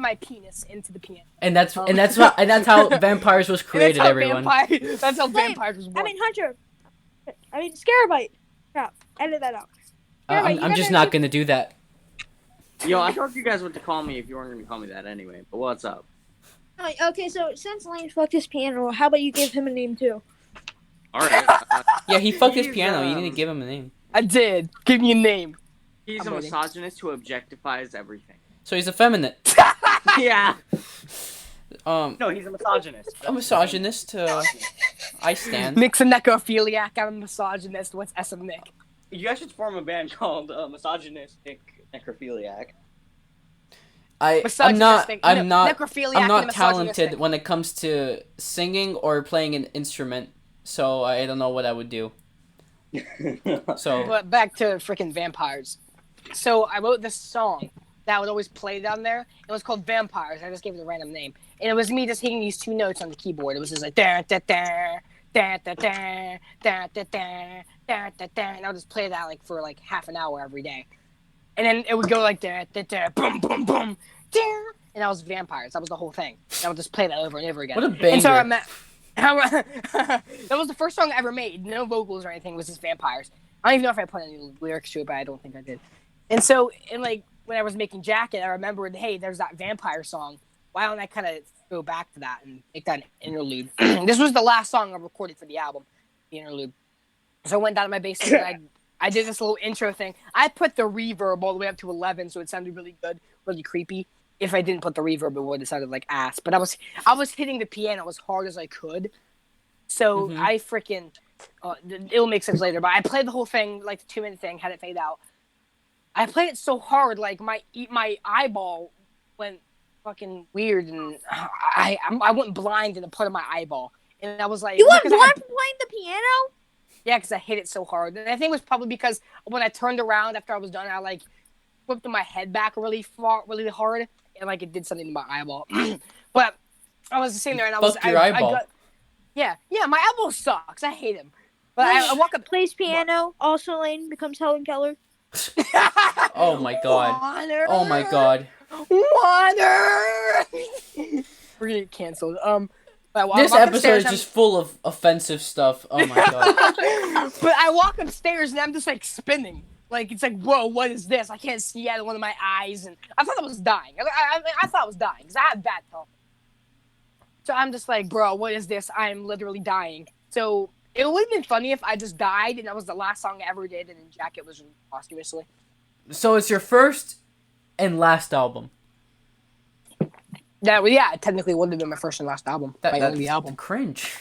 my penis into the piano. And that's how Vampires was created, everyone. That's how Vampires was born. Hunter. Scarabyte. Yeah, edit that out. I'm just not gonna do that. Yo, I thought you guys were to call me if you weren't gonna call me that anyway. But what's up? Okay, so since Lane fucked his piano, how about you give him a name too? All right. Yeah, he fucked his piano. You need to give him a name. I did. Give me a name. He's a misogynist who objectifies everything. So he's effeminate. Yeah. No, he's a misogynist. A misogynist. I stand. Nick's a necrophiliac. I'm a misogynist. What's SMNICK? You guys should form a band called Misogynistic Necrophiliac. I'm not necrophiliac talented when it comes to singing or playing an instrument, so I don't know what I would do. But back to freaking Vampires. So I wrote this song that would always play down there. It was called Vampires. I just gave it a random name, and it was me just hitting these 2 notes on the keyboard. It was just like da da da da da da da da da da da da, and I would just play that like for like half an hour every day. And then it would go like da da da boom boom boom, and that was Vampires. That was the whole thing. And I would just play that over and over again. What a banger! And so that was the first song I ever made. No vocals or anything. It was just Vampires. I don't even know if I put any lyrics to it, but I don't think I did. And so, like when I was making Jacket, I remembered, hey, there's that Vampire song. Why don't I kind of go back to that and make that an interlude? This was the last song I recorded for the album, the interlude. So I went down to my basement and I did this little intro thing. I put the reverb all the way up to 11, so it sounded really good, really creepy. If I didn't put the reverb, it would have sounded like ass. But I was hitting the piano as hard as I could. So I freaking, it'll make sense later. But I played the whole thing, like the 2-minute thing, had it fade out. I played it so hard, like my eyeball went fucking weird, and I went blind in a part of my eyeball, and I was like, you went blind from playing the piano? Yeah, because I hit it so hard, and I think it was probably because when I turned around after I was done, I like flipped my head back really hard, and like it did something to my eyeball. But I was sitting there, and eyeball. Yeah, my eyeball sucks. I hate him. But I walk up, plays piano. Also, Lane becomes Helen Keller. Oh my god. Water. Oh my god. Water. We're gonna get canceled. This episode is just full of offensive stuff. Oh my god. But I walk upstairs and I'm just like spinning. Like, it's like, whoa, what is this? I can't see out of one of my eyes. And I thought I was dying. I thought I was dying because I had bad health. So I'm just like, bro, what is this? I am literally dying. So it would have been funny if I just died and that was the last song I ever did and then Jacket was released posthumously. So it's your first and last album. Yeah, it technically would have been my first and last album. My only That's album. cringe.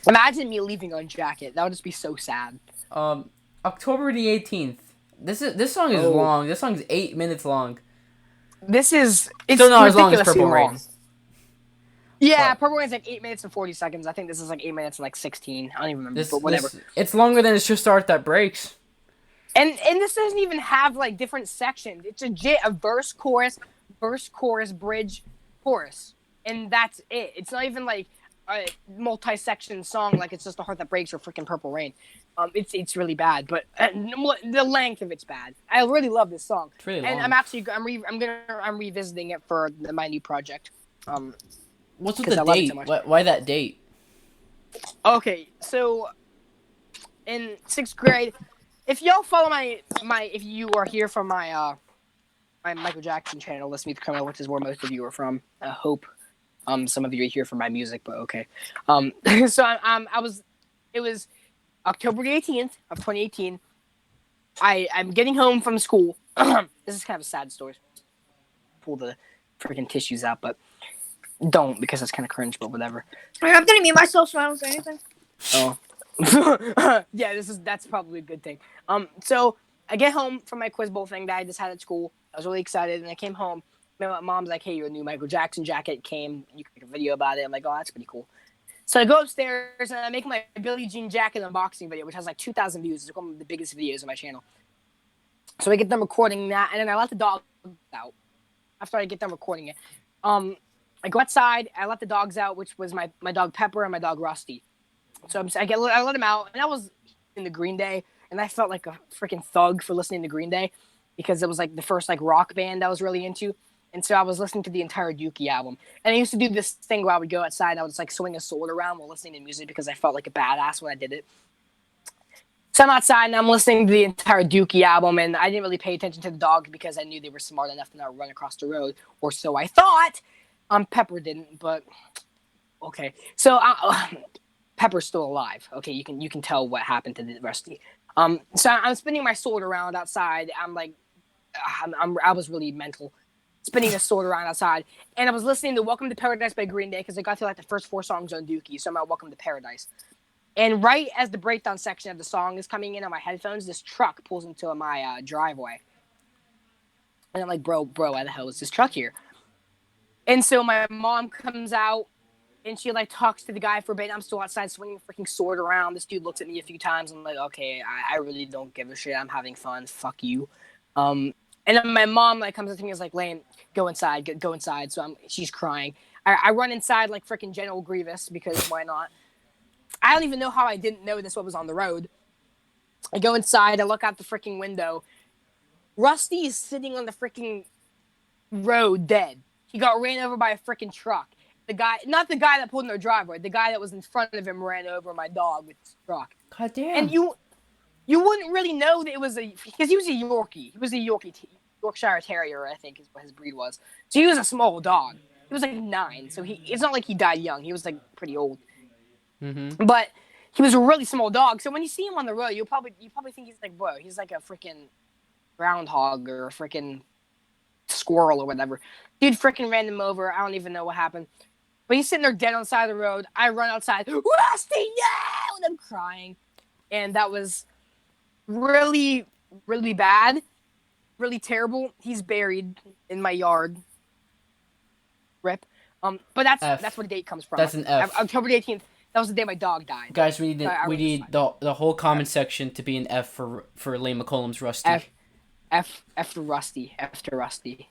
Imagine me leaving on Jacket. That would just be so sad. October the 18th. This song is long. This song's 8 minutes long. It's Still not as long as Purple long. Rain. Yeah, Purple Rain's like 8 minutes and 40 seconds. I think this is like 8 minutes and like 16. I don't even remember, but whatever. It's longer than It's Just Art That Breaks. And this doesn't even have like different sections. It's a verse, chorus, bridge, chorus, and that's it. It's not even like a multi-section song like It's Just a Heart That Breaks or freaking Purple Rain. It's really bad, but the length of it's bad. I really love this song, It's really and long. I'm revisiting it for my new project. What's with the date? Why that date? Okay, so in 6th grade, if y'all follow if you are here from my Michael Jackson channel, Listen Me the Criminal, which is where most of you are from. I hope some of you are here for my music, but okay. So it was October 18th of 2018. I'm getting home from school. This is kind of a sad story. Pull the freaking tissues out, but don't because that's kind of cringe, but whatever. I'm gonna mute myself so I don't say anything. Oh. Yeah, that's probably a good thing. So I get home from my quiz bowl thing that I just had at school. I was really excited, and I came home. My mom's like, "Hey, your new Michael Jackson jacket came. You can make a video about it." I'm like, "Oh, that's pretty cool." So I go upstairs and I make my Billie Jean jacket unboxing video, which has like 2,000 views. It's one of the biggest videos on my channel. So I get them recording that, and then I let the dogs out after I get them recording it. I go outside. I let the dogs out, which was my dog Pepper and my dog Rusty. So I let them out, and I was in the Green Day, and I felt like a freaking thug for listening to Green Day because it was like the first like rock band I was really into. And so I was listening to the entire Dookie album. And I used to do this thing where I would go outside and I would just like swing a sword around while listening to music because I felt like a badass when I did it. So I'm outside and I'm listening to the entire Dookie album, and I didn't really pay attention to the dogs because I knew they were smart enough to not run across the road, or so I thought. Pepper didn't, but okay. So Pepper's still alive. Okay, you can tell what happened to the Rusty. So I'm spinning my sword around outside. I'm like, I was really mental, spinning the sword around outside, and I was listening to "Welcome to Paradise" by Green Day because I got to like the first 4 songs on Dookie. So I'm at "Welcome to Paradise," and right as the breakdown section of the song is coming in on my headphones, this truck pulls into my driveway, and I'm like, bro, why the hell is this truck here? And so my mom comes out, and she like talks to the guy for a bit. I'm still outside swinging the freaking sword around. This dude looks at me a few times. I'm like, okay, I really don't give a shit. I'm having fun. Fuck you. And then my mom like comes up to me and is like, Lane, go inside. Go inside. So she's crying. I run inside like freaking General Grievous because why not? I don't even know how I didn't notice what was on the road. I go inside. I look out the freaking window. Rusty is sitting on the freaking road dead. He got ran over by a freaking truck. Not the guy that pulled in our driveway. The guy that was in front of him ran over my dog with his truck. God damn. And you wouldn't really know that it was because he was a Yorkie. He was a Yorkshire Terrier, I think is what his breed was. So he was a small dog. He was like 9. So it's not like he died young. He was like pretty old. Mm-hmm. But he was a really small dog. So when you see him on the road, you probably think he's like, bro, he's like a freaking groundhog or a freaking squirrel or whatever. Dude freaking ran him over. I don't even know what happened. But he's sitting there dead on the side of the road. I run outside. Rusty, no! And I'm crying. And that was really, really bad. Really terrible. He's buried in my yard. Rip. But that's where the date comes from. That's an F. October 18th. That was the day my dog died. Guys, we need the whole comment section to be an F for Lane McCollum's Rusty. F to Rusty. He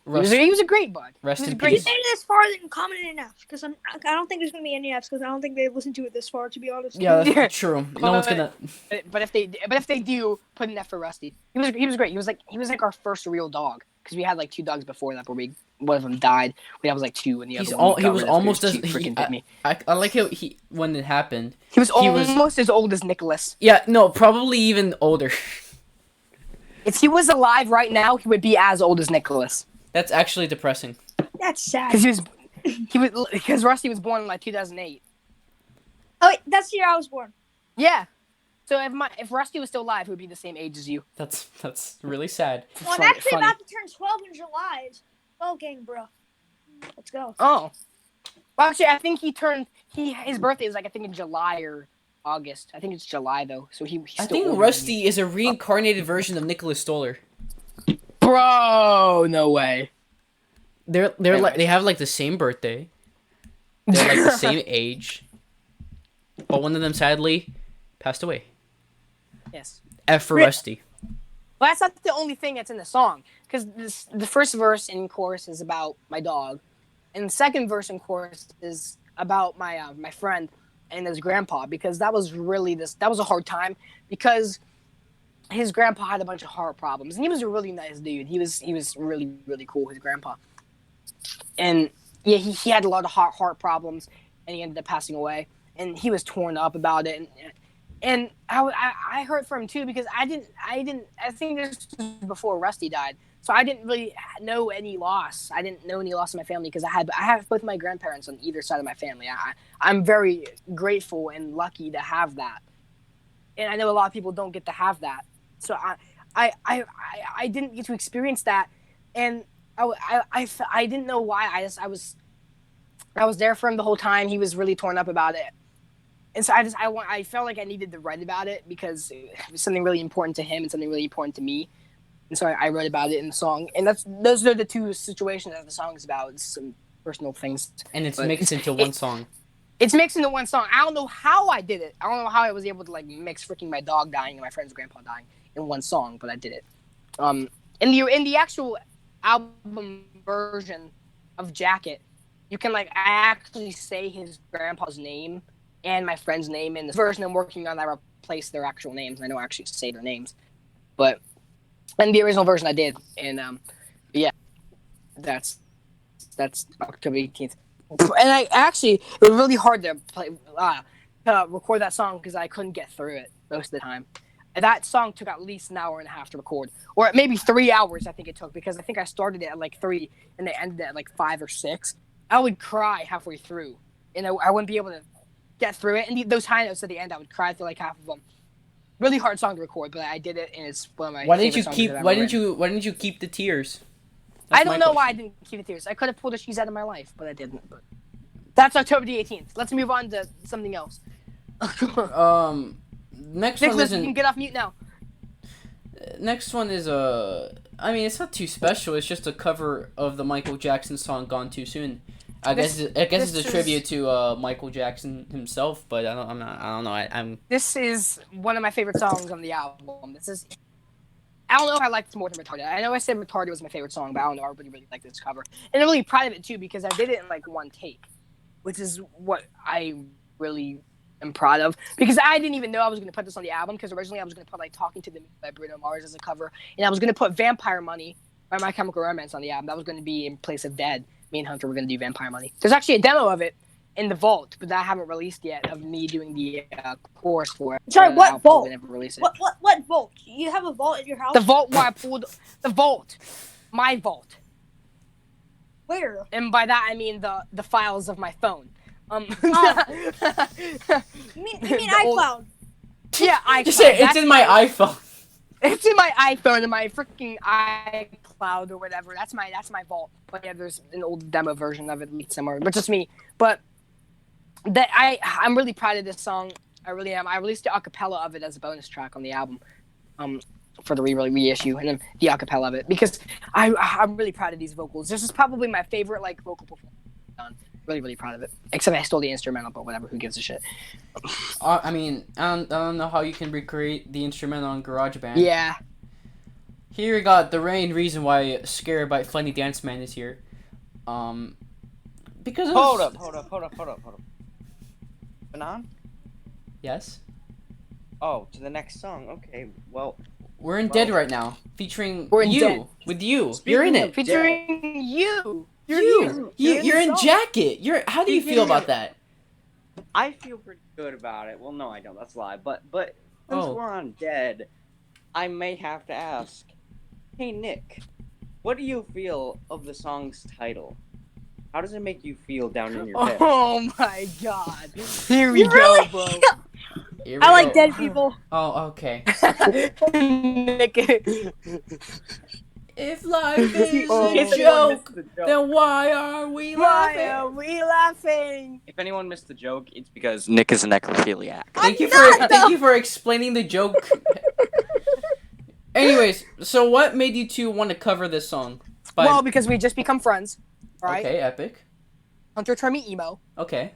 was a great bud. Rest in If peace. you made it this far, then comment an F, because I don't think there's gonna be any Fs, because I don't think they've listened to it this far, to be honest. Yeah, that's true. No one's gonna. But if they do, put an F for Rusty. He was great. He was like our first real dog, because we had like 2 dogs before that, but one of them died. We had like 2, and the other one he was almost as bit me. I like how when it happened. He was almost as old as Nicholas. Yeah, no, probably even older. If he was alive right now, he would be as old as Nicholas. That's actually depressing. That's sad. Because Rusty was born in like 2008. Oh, wait, that's the year I was born. Yeah. So if Rusty was still alive, he would be the same age as you. That's really sad. Well, I'm actually about to turn 12 in July. It's 12 gang, bro. Let's go. Oh. Well, actually, I think his birthday is like, I think in July or August. I think it's July, though. So he's I still think older Rusty is a reincarnated version of Nicholas Stohler. than me. Bro, no way. They're like they have like the same birthday. They're like the same age. But one of them sadly passed away. Yes. F for Rusty. Well, that's not the only thing that's in the song. Because the first verse and chorus is about my dog. And the second verse and chorus is about my friend and his grandpa. Because that was a hard time. Because his grandpa had a bunch of heart problems. And he was a really nice dude. He was really, really cool, his grandpa. And yeah, he had a lot of heart problems. And he ended up passing away. And he was torn up about it. And I hurt for him too because I think this was before Rusty died, so I didn't really know any loss. I didn't know any loss in my family because I have both my grandparents on either side of my family. I'm very grateful and lucky to have that, and I know a lot of people don't get to have that. So I didn't get to experience that, and I didn't know why. I was there for him the whole time. He was really torn up about it. And so I felt like I needed to write about it because it was something really important to him and something really important to me. And so I wrote about it in the song. And those are the two situations that the song is about. It's some personal things. And it's mixed into one song. It's mixed into one song. I don't know how I did it. I don't know how I was able to like mix freaking my dog dying and my friend's grandpa dying in one song, but I did it. In the actual album version of Jacket, you can like actually say his grandpa's name and my friend's name. In the version I'm working on, I replaced their actual names. I don't actually say their names, but in the original version I did. And yeah, that's October 18th. And I actually, it was really hard to record that song because I couldn't get through it most of the time. And that song took at least an hour and a half to record, or maybe 3 hours. I think it took because I think I started it at like 3 and it ended at like 5 or 6. I would cry halfway through, and I wouldn't be able to get through it. And those high notes at the end, I would cry through like half of them. Really hard song to record, but I did it, and it's one of my favorite songs I've ever written. Why didn't you keep the tears? I don't know why I didn't keep the tears. I could have pulled the cheese out of my life, but I didn't. But that's October the 18th. Let's move on to something else. Next Nicholas, one isn't. you can get off mute now. Next one is I mean, it's not too special. It's just a cover of the Michael Jackson song "Gone Too Soon." I guess it's a tribute to Michael Jackson himself, but I don't know. This is one of my favorite songs on the album. I don't know if I liked it more than Retarded. I know I said Retarded was my favorite song, but I don't know. I really like this cover. And I'm really proud of it, too, because I did it in, like, one take, which is what I really am proud of. Because I didn't even know I was going to put this on the album, because originally I was going to put, like, Talking to the Moon by Bruno Mars as a cover, and I was going to put Vampire Money by My Chemical Romance on the album. That was going to be in place of Dead. Me and Hunter were going to do Vampire Money. There's actually a demo of it in the vault, but I haven't released yet, of me doing the chorus for it. Sorry, what vault? Never release it. What vault? You have a vault in your house? The vault where I pulled the vault. My vault. Where? And by that I mean the files of my phone. You mean iCloud? Yeah, iCloud. Just say it's in my iPhone. It's in my iPhone and my freaking iCloud or whatever. That's my vault. But yeah, there's an old demo version of it somewhere, but just me. But I'm really proud of this song. I really am. I released the acapella of it as a bonus track on the album, for the reissue, and then the acapella of it because I'm really proud of these vocals. This is probably my favorite like vocal performance I've done. Really, really proud of it. Except I stole the instrumental, but whatever. Who gives a shit? I mean, I don't know how you can recreate the instrumental on GarageBand. Yeah. Here we got the main reason why Scarabyte Funny Dance Man is here. Because Hold up. Banan? Yes. Oh, to the next song. Okay, well. We're in Dead right now, featuring We're in you. Dead. With you. Speaking You're in of it. Featuring you. You're in Jacket. How do you feel about that? I feel pretty good about it. Well, no, I don't. That's a lie. But since Oh. we're on Dead, I may have to ask, Hey Nick, what do you feel of the song's title? How does it make you feel down in your pits? Oh my god. Here we You go, really- bro. Here we I like go. dead people. Oh, okay. Nick, If life is Oh. a In case anyone missed joke, the joke. then why are we why laughing? are we laughing? If anyone missed the joke, it's because Nick is a necrophiliac. Thank you not, for thank you for explaining the joke. Anyways, so what made you two want to cover this song? Well, because we just become friends, right? Okay, epic. Hunter turned me emo. Okay.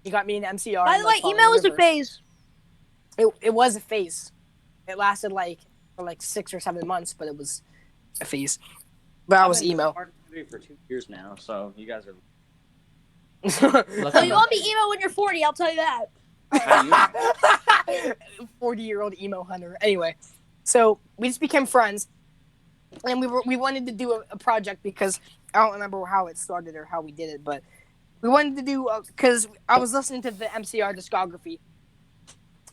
He got me an MCR. By and, the way, like, following email was a Rivers. phase. It was a phase. It lasted for 6 or 7 months, but it was a phase. But I was emo. for 2 years now, so you guys are. Oh, you won't be emo when you're 40. I'll tell you that. 40-year-old emo Hunter. Anyway, so we just became friends, and we wanted to do a project because I don't remember how it started or how we did it, but we wanted to do because I was listening to the MCR discography.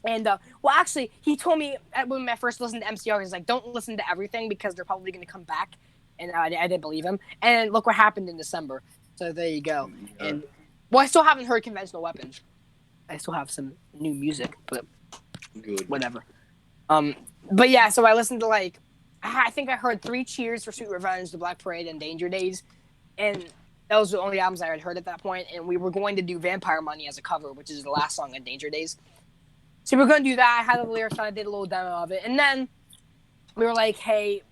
And, well, actually, he told me when I first listened to MCR, he's like, don't listen to everything because they're probably going to come back. And I didn't believe him. And look what happened in December. So there you go. And, well, I still haven't heard Conventional Weapons. I still have some new music, but Good. whatever. But yeah, so I listened to, I think I heard 3 Cheers for Sweet Revenge, The Black Parade, and Danger Days. And that was the only albums I had heard at that point. And we were going to do Vampire Money as a cover, which is the last song on Danger Days. So we were going to do that. I had the lyrics and I did a little demo of it. And then we were like, hey,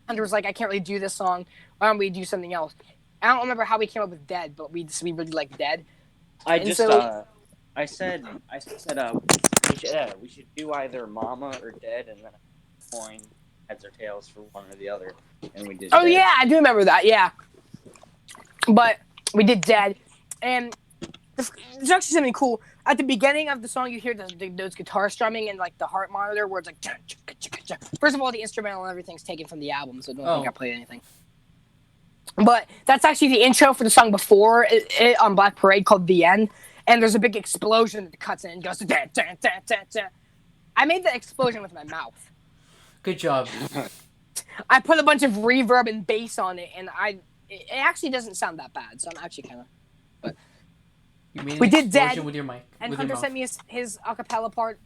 Hunter was like, I can't really do this song. Why don't we do something else? I don't remember how we came up with Dead, but we really like Dead. I And just so- I said we should do either Mama or Dead, and then a coin, heads or tails for one or the other, and we did. Oh, Dead. yeah, I do remember that, yeah. But we did Dead. And it's actually something cool. At the beginning of the song, you hear those guitar strumming and the heart monitor where it's like. First of all, the instrumental and everything's taken from the album, so I don't think I played anything. But that's actually the intro for the song before it on Black Parade called The End. And there's a big explosion that cuts in and goes. I made the explosion with my mouth. Good job. I put a bunch of reverb and bass on it, and it actually doesn't sound that bad. So I'm actually kind of. You made an We did explosion Dead, with your mic. And with Hunter your mouth. sent me his acapella part.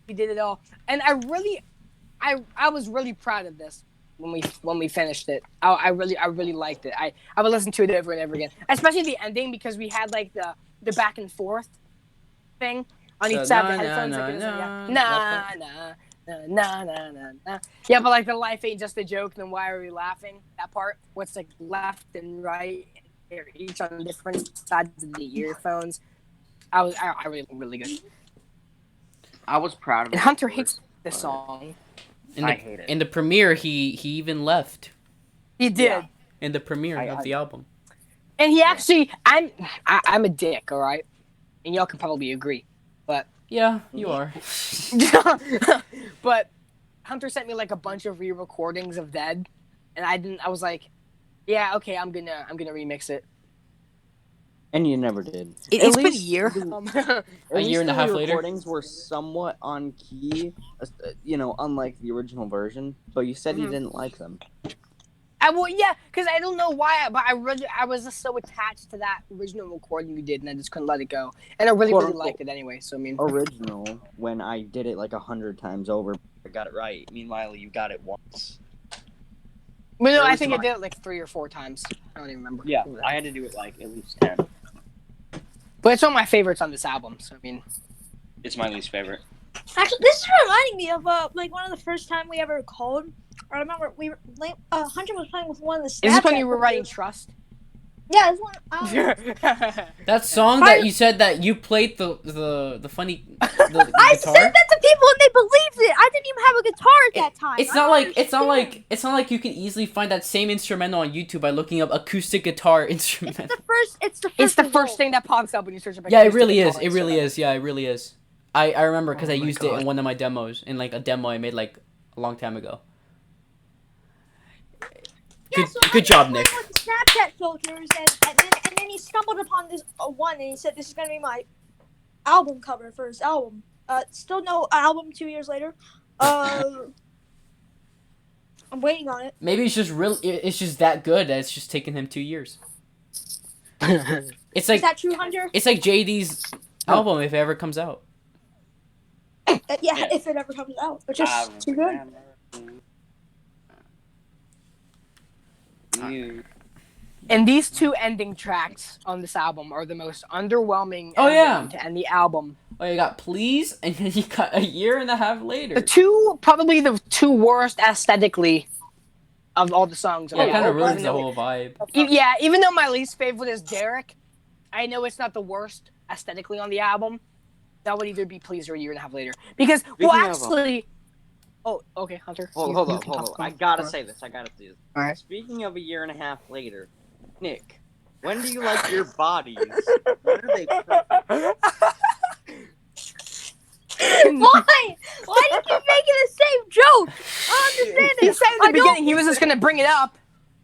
We did it all, and I was really proud of this when we finished it. I really liked it. I would listen to it over and over again, especially the ending because we had the back and forth thing on each side of the headphones. Nah. Yeah, but the life ain't just a joke. Then why are we laughing? That part, what's left and right, each on different sides of the earphones. I really good. I was proud of it. And Hunter hates this song. I hate it. In the premiere, he even left. He did. Yeah. In the premiere of the album. And he actually, I'm a dick, all right? And y'all can probably agree. But Yeah, you are. but Hunter sent me a bunch of re-recordings of Dead, and I was like, yeah, okay, I'm gonna remix it. And you never did. It's been a year. A year and a half later? Recordings were somewhat on key, unlike the original version. So you said you didn't like them. Yeah, because I don't know why, but I was just so attached to that original recording you did, and I just couldn't let it go. And I really liked it anyway. So I mean, Original, when I did it 100 times over, I got it right. Meanwhile, you got it once. well, no, Or I was think I mine. did it 3 or 4 times. I don't even remember. Yeah, I had to do it at least 10. But it's one of my favorites on this album. So I mean, It's my least favorite. Actually, this is reminding me of one of the first time we ever called. I remember Hunter was playing with one of the. is this when Snapchat you were writing videos. Trust? Yeah, this one. That song that you said that you played the funny the I guitar. said that to people and they believed it. I didn't even have a guitar at that time. It's I not don't like understand. it's not like you can easily find that same instrumental on YouTube by looking up acoustic guitar instrumental. It's the first. It's the result. first thing that pops up when you search up. Yeah, it acoustic really is. guitar It really instrument. is. Yeah, it really is. I remember because Oh I my used it God. in one of my demos in a demo I made a long time ago. Yeah, Good so I job, was Nick. playing with the Snapchat filters, and then he stumbled upon this one, and he said, "This is gonna be my album cover for his album." Still no album 2 years later. I'm waiting on it. Maybe it's just it's just that good that it's just taken him 2 years. It's Is like that true, Hunter? it's like JD's album if it ever comes out. Yeah, if it ever comes out. It's just too good. And these 2 ending tracks on this album are the most underwhelming Oh, yeah. to end the album. Oh, you got Please, and then you got A Year and a Half Later. Probably the 2 worst aesthetically of all the songs. Yeah, it kind of ruins the whole vibe. Yeah, even though my least favorite is Derek, I know it's not the worst aesthetically on the album. That would either be Please or A Year and a Half Later. Because, Oh, okay, Hunter. Hold on. I gotta say this. Alright. Speaking of A Year and a Half Later, Nick, when do you like your bodies? When are they perfect? Why? Why do you keep making the same joke? I don't understand it. He said in the beginning he was just going to bring it up.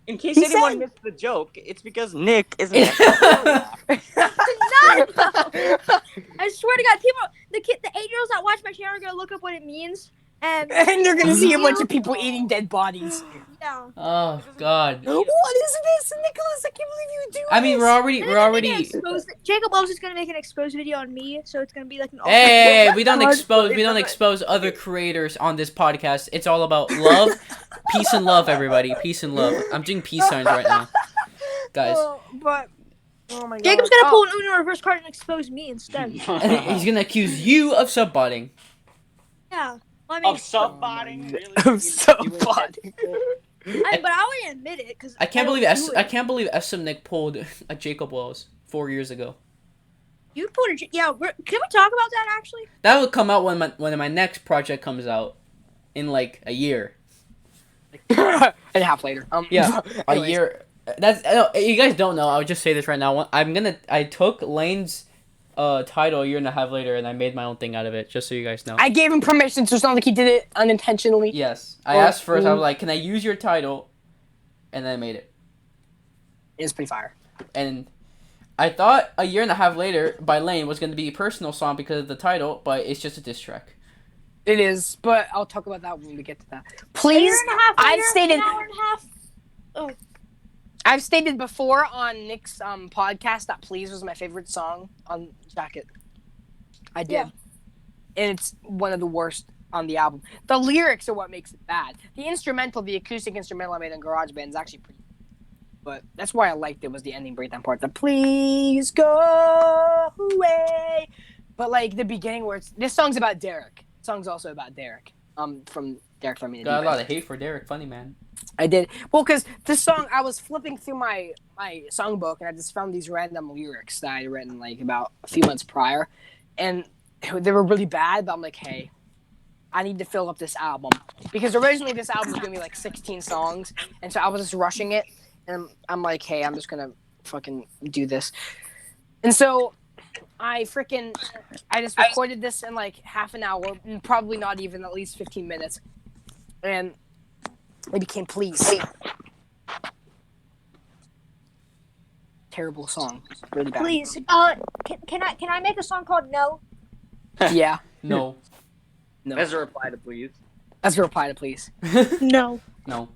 In case anyone missed the joke, it's because Nick isn't. Not, I swear to God, the 8-year-olds that watch my channel are gonna look up what it means, and And they're going to see a bunch of people eating dead bodies. yeah. Oh God. What is this, Nicholas? I can't believe you would do I mean, we're already. Jacob Loves is gonna make an exposed video on me, so it's gonna be like an. Hey, we don't expose other creators on this podcast. It's all about love, peace and love, everybody. Peace and love. I'm doing peace signs right now, guys. Oh my God. Jacob's gonna pull an Uno reverse card and expose me instead. He's gonna accuse you of subbotting. Yeah. I mean, Of subbotting? Really? Of subbotting. but I wouldn't admit it because I can't believe SMNICK pulled a Jacob Wells 4 years ago. You pulled a. Yeah, can we talk about that actually? That will come out when my next project comes out in like a year. And a half later. Yeah, anyways. a year. You guys don't know. I'll just say this right now. I took Lane's title A Year and a Half Later, and I made my own thing out of it, just so you guys know. I gave him permission, so it's not like he did it unintentionally. Yes, I asked first. I was like, "Can I use your title?" And then I made it. It's pretty fire. And I thought A Year and a Half Later by Lane was going to be a personal song because of the title, but it's just a diss track. It is, but I'll talk about that when we get to that. A Please, year and a half later, I've stated. an hour and a half. Oh. I've stated before on Nick's podcast that Please was my favorite song on Jacket. I did. Yeah. And it's one of the worst on the album. The lyrics are what makes it bad. The acoustic instrumental I made on GarageBand is actually pretty. But that's why I liked it was the ending breakdown part. The please go away. But like the beginning where this song's about Derek. The song's also about Derek. From Derek from Got a lot of hate for Derek, funny man. I did. Well, because this song, I was flipping through my songbook, and I just found these random lyrics that I had written, like, about a few months prior. And they were really bad, but I'm like, hey, I need to fill up this album. Because originally this album was going to be, like, 16 songs, and so I was just rushing it. And I'm like, hey, I'm just going to fucking do this. And so I just recorded this in, like, half an hour, and probably not even at least 15 minutes. And it became Please. Terrible song. Really bad. Please. Can I make a song called No? Yeah. No. No. As a reply to Please. That's a reply to Please. No. No.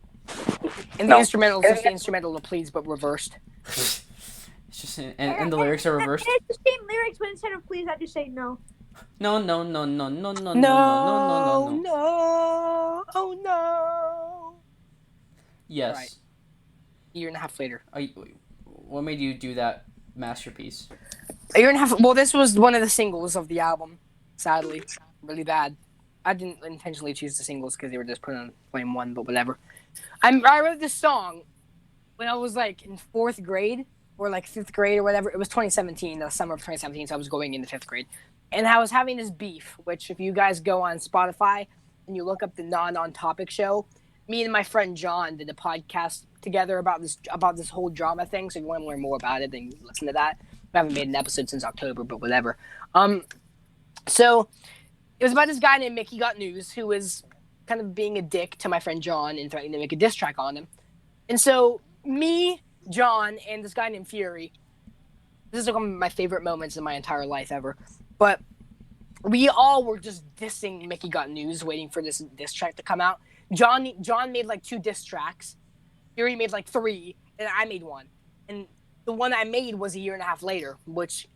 And the instrumental is just the instrumental to Please, but reversed. It's just and the lyrics are reversed. It's the same lyrics, but instead of please, I just say no. No, no, no, no, no, no, no, no, no, No, no, no. no, oh no. Yes. Right. A year and a half later. What made you do that masterpiece? A year and a half. Well, this was one of the singles of the album. Sadly, really bad. I didn't intentionally choose the singles because they were just put on flame one, but whatever. I wrote this song when I was like in 4th grade or like 5th grade or whatever. It was 2017, the summer of 2017, so I was going into 5th grade. And I was having this beef, which if you guys go on Spotify and you look up the Non-On Topic show, me and my friend John did a podcast together about this whole drama thing. So if you want to learn more about it, then listen to that. We haven't made an episode since October, but whatever. So it was about this guy named Mickey Got News who was kind of being a dick to my friend John and threatening to make a diss track on him. And so me, John, and this guy named Fury, this is like one of my favorite moments in my entire life ever. But we all were just dissing Mickey Got News, waiting for this diss track to come out. John made like 2 diss tracks. Fury made like 3, and I made 1. And the one I made was a year and a half later, which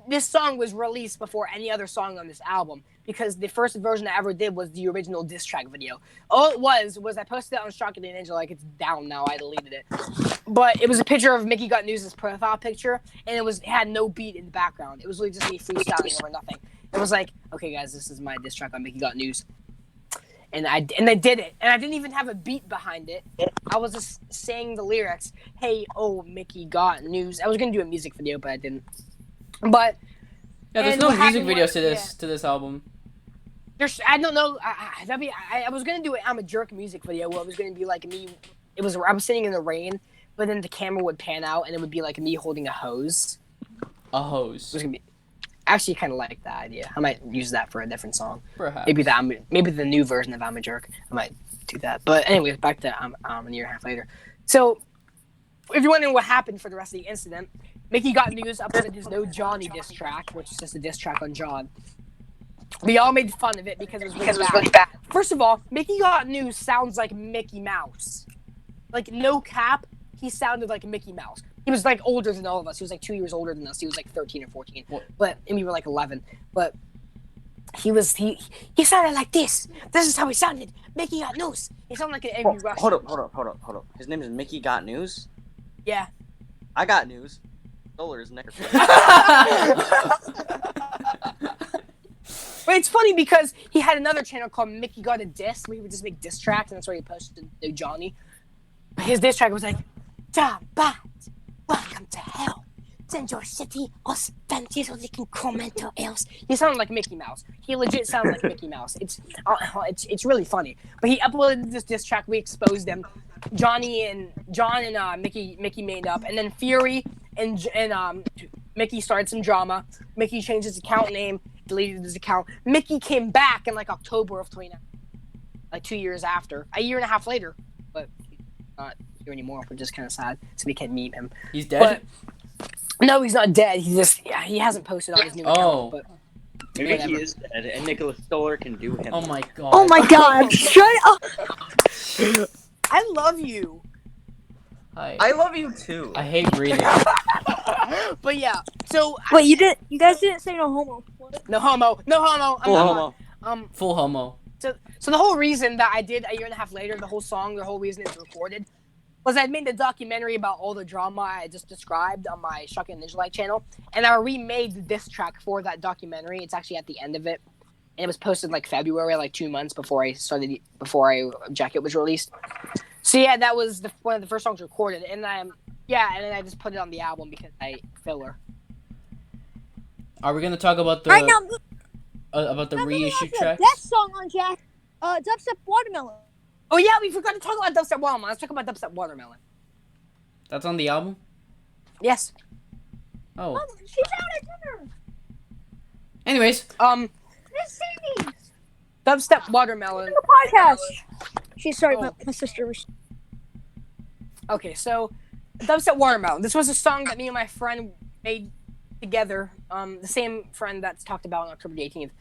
this song was released before any other song on this album because the first version I ever did was the original diss track video. All it was I posted it on Shocking Ninja, like it's down now, I deleted it. But it was a picture of Mickey Got News' profile picture, and it had no beat in the background. It was really just me freestyling over nothing. It was like, okay guys, this is my diss track on Mickey Got News. And I did it, and I didn't even have a beat behind it. I was just saying the lyrics. Hey, oh, Mickey got news. I was gonna do a music video, but I didn't. But yeah, there's no music videos to this album. I don't know. I was gonna do an I'm a Jerk music video where it was gonna be like me. I was sitting in the rain, but then the camera would pan out, and it would be like me holding a hose. A hose. It was gonna be. Actually, kind of like that idea. I might use that for a different song. Perhaps. Maybe the new version of I'm a Jerk. I might do that. But anyways, back to a year and a half later. So, if you're wondering what happened for the rest of the incident, Mickey Got News uploaded his No Johnny diss track, which is just a diss track on John. We all made fun of it because it was really bad. First of all, Mickey Got News sounds like Mickey Mouse. Like, no cap, he sounded like Mickey Mouse. He was like older than all of us. He was like 2 years older than us. He was like 13 or 14. And we were like 11. But he sounded like this. This is how he sounded. Mickey Got News. He sounded like an angry Russian. Hold up. His name is Mickey Got News? Yeah. I got news. Stohler is next. But it's funny because he had another channel called Mickey Got a Diss, where he would just make diss tracks, and that's where he posted No Johnny. His diss track was like, Scarabyte, welcome to hell. Send your city or fancy so they can comment or else. He sounded like Mickey Mouse. He legit sounded like Mickey Mouse. It's really funny. But he uploaded this diss track. We exposed him. John and Mickey made up, and then Fury and Mickey started some drama. Mickey changed his account name, deleted his account. Mickey came back in like October of 2019, like 2 years after, a year and a half later. But he's not here anymore. We're just kind of sad, so we can't meet him. He's dead. No, he's not dead. He hasn't posted on his new account. But maybe he is dead, and Nicholas Stohler can do him. Oh my god. Oh my god! Shut up! I love you. Hi. I love you too. I hate breathing. But yeah, so Wait, you guys didn't say no homo. What? no homo. Full homo. Full homo. So the whole reason that I did a year and a half later, the whole reason it's recorded, was I made the documentary about all the drama I just described on my Shocking Ninja channel, and I remade the diss track for that documentary. It's actually at the end of it, and it was posted like February, like 2 months before Jacket was released. So yeah, that was one of the first songs recorded, and then I just put it on the album because filler. Are we gonna talk about the Right now, reissue track? That song on Jack, Dubstep Watermelon. Oh yeah, we forgot to talk about Dubstep Watermelon. Let's talk about Dubstep Watermelon. That's on the album? Yes. Oh. She's out at dinner. Anyways. Miss Sadie. Dubstep Watermelon. The podcast. My sister was. Okay, so Dubstep Watermelon. This was a song that me and my friend made together. The same friend that's talked about on October the 18th.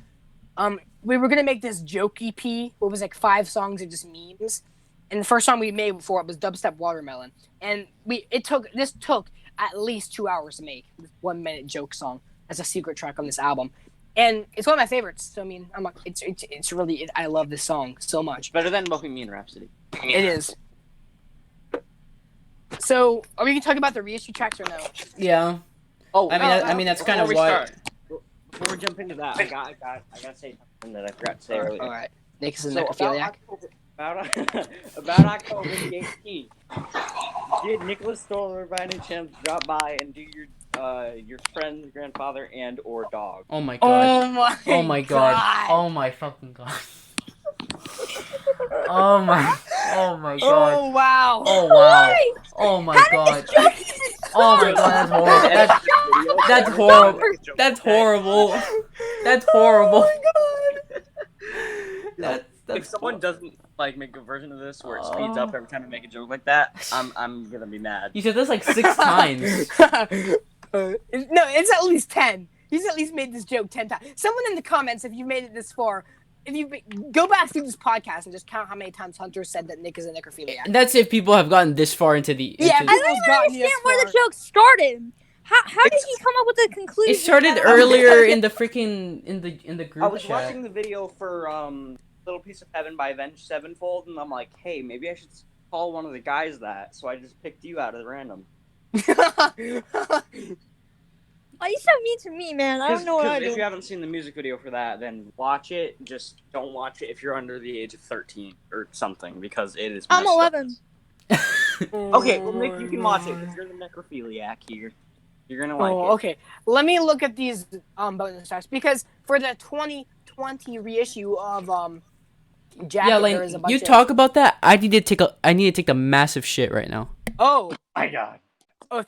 We were gonna make this joke EP, where it was like 5 songs of just memes, and the first song we made before it was Dubstep Watermelon, and this took at least 2 hours to make this 1 minute joke song as a secret track on this album, and it's one of my favorites. So I mean, it's really I love this song so much. Better than Bohemian Rhapsody. It is. So are we gonna talk about the reissue tracks or no? Yeah. Oh, I mean that's kind of why. Before we jump into that, I gotta say something that I forgot to say earlier. All right, Nick is a So necrophiliac. about October the 18th, did Nicholas Stohler by any chance drop by and do your friend's grandfather and or dog? Oh my god. Oh my god. Oh my fucking god. Oh my god. Oh wow. Oh wow. Oh my god. Oh my god, that's horrible. That's horrible. That's horrible. Oh my god. If someone doesn't like make a version of this where it speeds up every time I make a joke like that, I'm gonna be mad. You said this like 6 times. No, it's at least 10. He's at least made this joke 10 times. Someone in the comments, if you made it this far, if you go back through this podcast and just count how many times Hunter said that Nick is a necrophiliac. And that's if people have gotten this far into the. Yeah, I don't even understand where the joke started. How did he come up with the conclusion? It started earlier in the freaking in the group I was chat. watching the video for Little Piece of Heaven by Avenged Sevenfold, and I'm like, hey, maybe I should call one of the guys that. So I just picked you out of the random. Why are you so mean to me, man? I don't know what I If do. you haven't seen the music video for that, then watch it. Just don't watch it if you're under the age of 13 or something, because it is. I'm messed up. 11. Okay, well, Nick, you can watch it. If you're the necrophiliac here, you're gonna like it. Okay. Let me look at these bonus tracks because for the 2020 reissue of Jacket, Yeah, there is a Lane, bunch you of... talk about that. I need to take a massive shit right now. Oh, My God.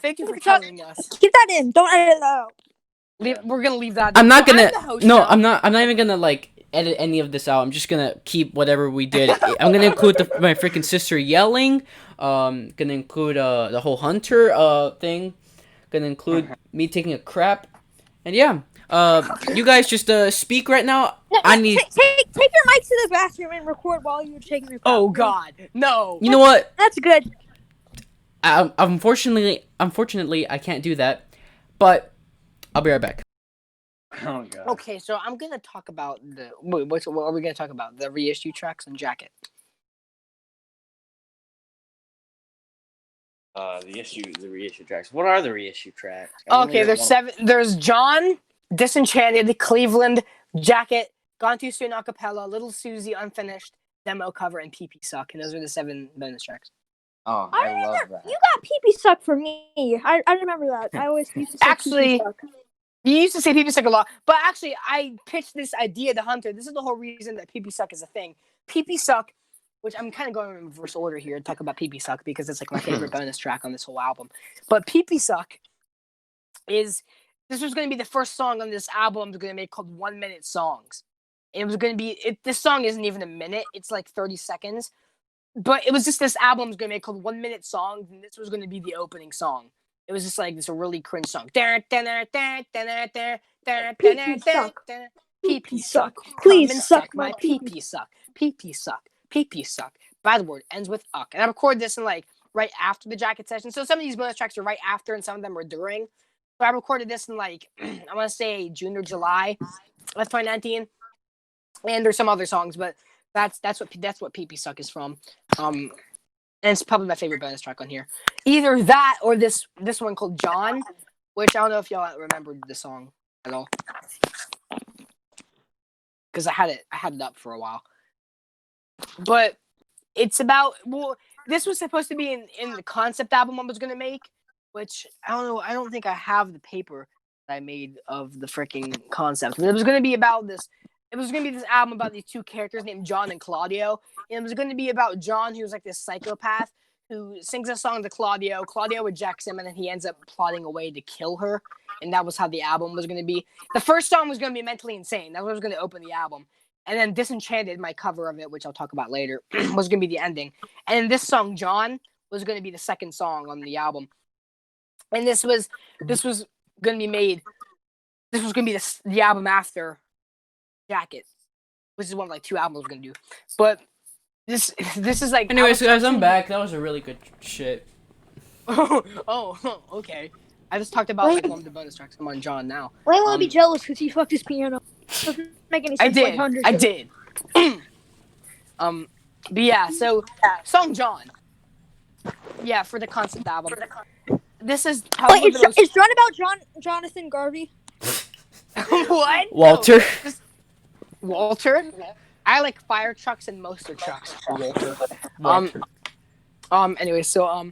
thank you for Talk- telling us. Keep that in. Don't edit that out. We're gonna leave that. I'm not So gonna. the host No, now. I'm not. I'm not even gonna like edit any of this out. I'm just gonna keep whatever we did. I'm gonna include my freaking sister yelling. Gonna include the whole Hunter thing. Gonna include me taking a crap. And yeah. You guys just speak right now. No, I need. take your mic to the bathroom and record while you're taking your crap. Oh God, no. You know what? That's good. Unfortunately, I can't do that. But I'll be right back. Oh God. Okay, so I'm gonna talk about the. Wait, what are we gonna talk about? The reissue tracks and Jacket. The reissue tracks. What are the reissue tracks? Okay, there's 7. There's John, Disenchanted, Cleveland, Jacket, Gone Too Soon Acapella, Little Susie Unfinished, Demo Cover, and PP Suck. And those are the 7 bonus tracks. Oh, I I love that. You got pee-pee suck for me. I remember that. I always used to say Actually- pee-pee suck. You used to say PP Suck a lot, but actually, I pitched this idea to Hunter. This is the whole reason that PP Suck is a thing. PP Suck, which I'm kind of going in reverse order here to talk about PP Suck because it's like my favorite bonus track on this whole album. But PP Suck this was going to be the first song on this album I was going to make called 1 Minute Songs. It was going to be, this song isn't even a minute, it's like 30 seconds. But it was just this album was going to be called 1 Minute Songs, and this was going to be the opening song. It was just like this a really cringe song. Pee-pee suck. Please Come and suck my my pee-pee suck. Pee-pee suck. Pee-pee suck. Bad word ends with uck. And I recorded this in like right after the Jacket session. So some of these bonus tracks are right after and some of them are during. So I recorded this in like I want to say June or July of 2019. And there's some other songs, but that's what Pee-pee suck is from. And it's probably my favorite bonus track on here. Either that or this one called John, which I don't know if y'all remembered the song at all. Because I had it up for a while. But it's about, well, this was supposed to be in the concept album I was gonna make, which I don't know, I don't think I have the paper that I made of the freaking concept. But it was gonna be about this. It was going to be this album about these two characters named John and Claudio. And it was going to be about John, who's like this psychopath, who sings a song to Claudio. Claudio rejects him, and then he ends up plotting a way to kill her. And that was how the album was going to be. The first song was going to be Mentally Insane. That was going to open the album. And then Disenchanted, my cover of it, which I'll talk about later, was going to be the ending. And this song, John, was going to be the second song on the album. And this was going to be made. This was going to be the album after Jacket, which is one of like 2 albums we're gonna do. But this is like. Anyways, guys, I'm back. That was a really good shit. oh, okay. I just talked about like one of the bonus tracks. I'm on John now. Wayne will be jealous because he fucked his piano. Doesn't make any sense. I did. But yeah, so song John. Yeah, for the concept album. This is probably Wait, the most... is John about Jonathan Garvey? What? Walter. No, Walter? I like fire trucks and moster trucks. Walter. Anyway, so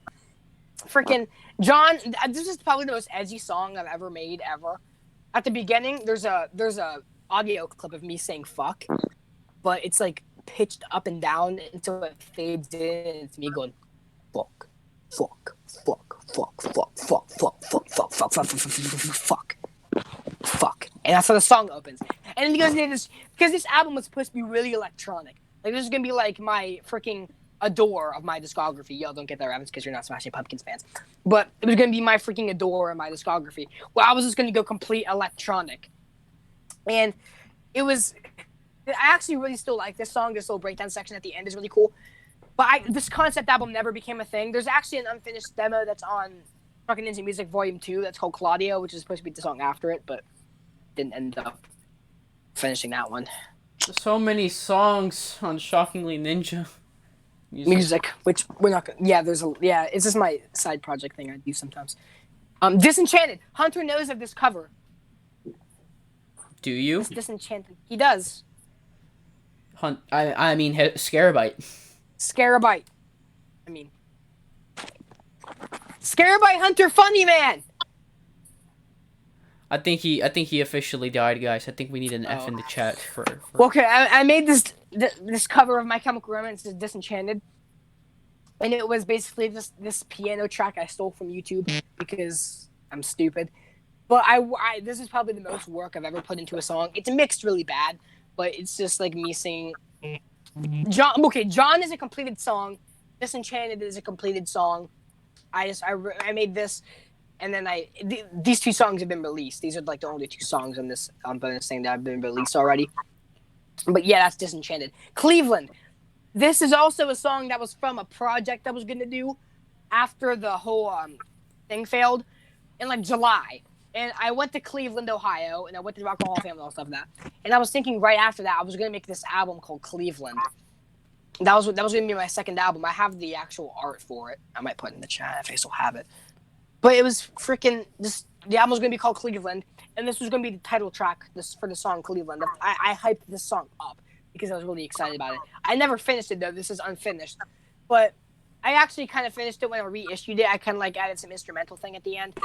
freaking John. This is probably the most edgy song I've ever made ever. At the beginning, there's a audio clip of me saying "fuck," but it's like pitched up and down until it fades in. And it's me going "fuck, fuck, fuck, fuck, fuck, fuck, fuck, fuck, fuck, fuck, fuck, fuck, fuck," and that's how the song opens. And because this album was supposed to be really electronic, like this is gonna be like my freaking Adore of my discography. Y'all don't get that reference because you're not Smashing Pumpkins fans, but it was gonna be my freaking Adore of my discography. Well, I was just gonna go complete electronic, and this actually really still like this song. This little breakdown section at the end is really cool. But this concept album never became a thing. There's actually an unfinished demo that's on Fucking Ninja Music Volume 2 that's called Claudio, which is supposed to be the song after it, but didn't end up finishing that one. So many songs on Shockingly Ninja Music, which we're not gonna... Yeah, it's just my side project thing I do sometimes. Disenchanted. Hunter knows of this cover. Do you? It's Disenchanted. He does. I mean, Scarabyte. Scarabyte. Scarabyte Hunter Funny Man! I think he officially died, guys. I think we need an F in the chat for... Okay, I made this cover of My Chemical Romance is Disenchanted. And it was basically just this piano track I stole from YouTube because I'm stupid. But this is probably the most work I've ever put into a song. It's mixed really bad, but it's just like me singing. John is a completed song. Disenchanted is a completed song. I made this, and then these 2 songs have been released. These are like the only 2 songs on this bonus thing that have been released already. But yeah, that's Disenchanted. Cleveland. This is also a song that was from a project I was gonna do after the whole thing failed in like July. And I went to Cleveland, Ohio, and I went to the Rock and Roll Hall of Fame and all stuff like that. And I was thinking right after that I was gonna make this album called Cleveland. That was gonna be my second album. I have the actual art for it. I might put it in the chat if I still have it. But it was freaking the album was gonna be called Cleveland, and this was gonna be the title track for the song Cleveland. I hyped this song up because I was really excited about it. I never finished it though. This is unfinished. But I actually kind of finished it when I reissued it. I kind of like added some instrumental thing at the end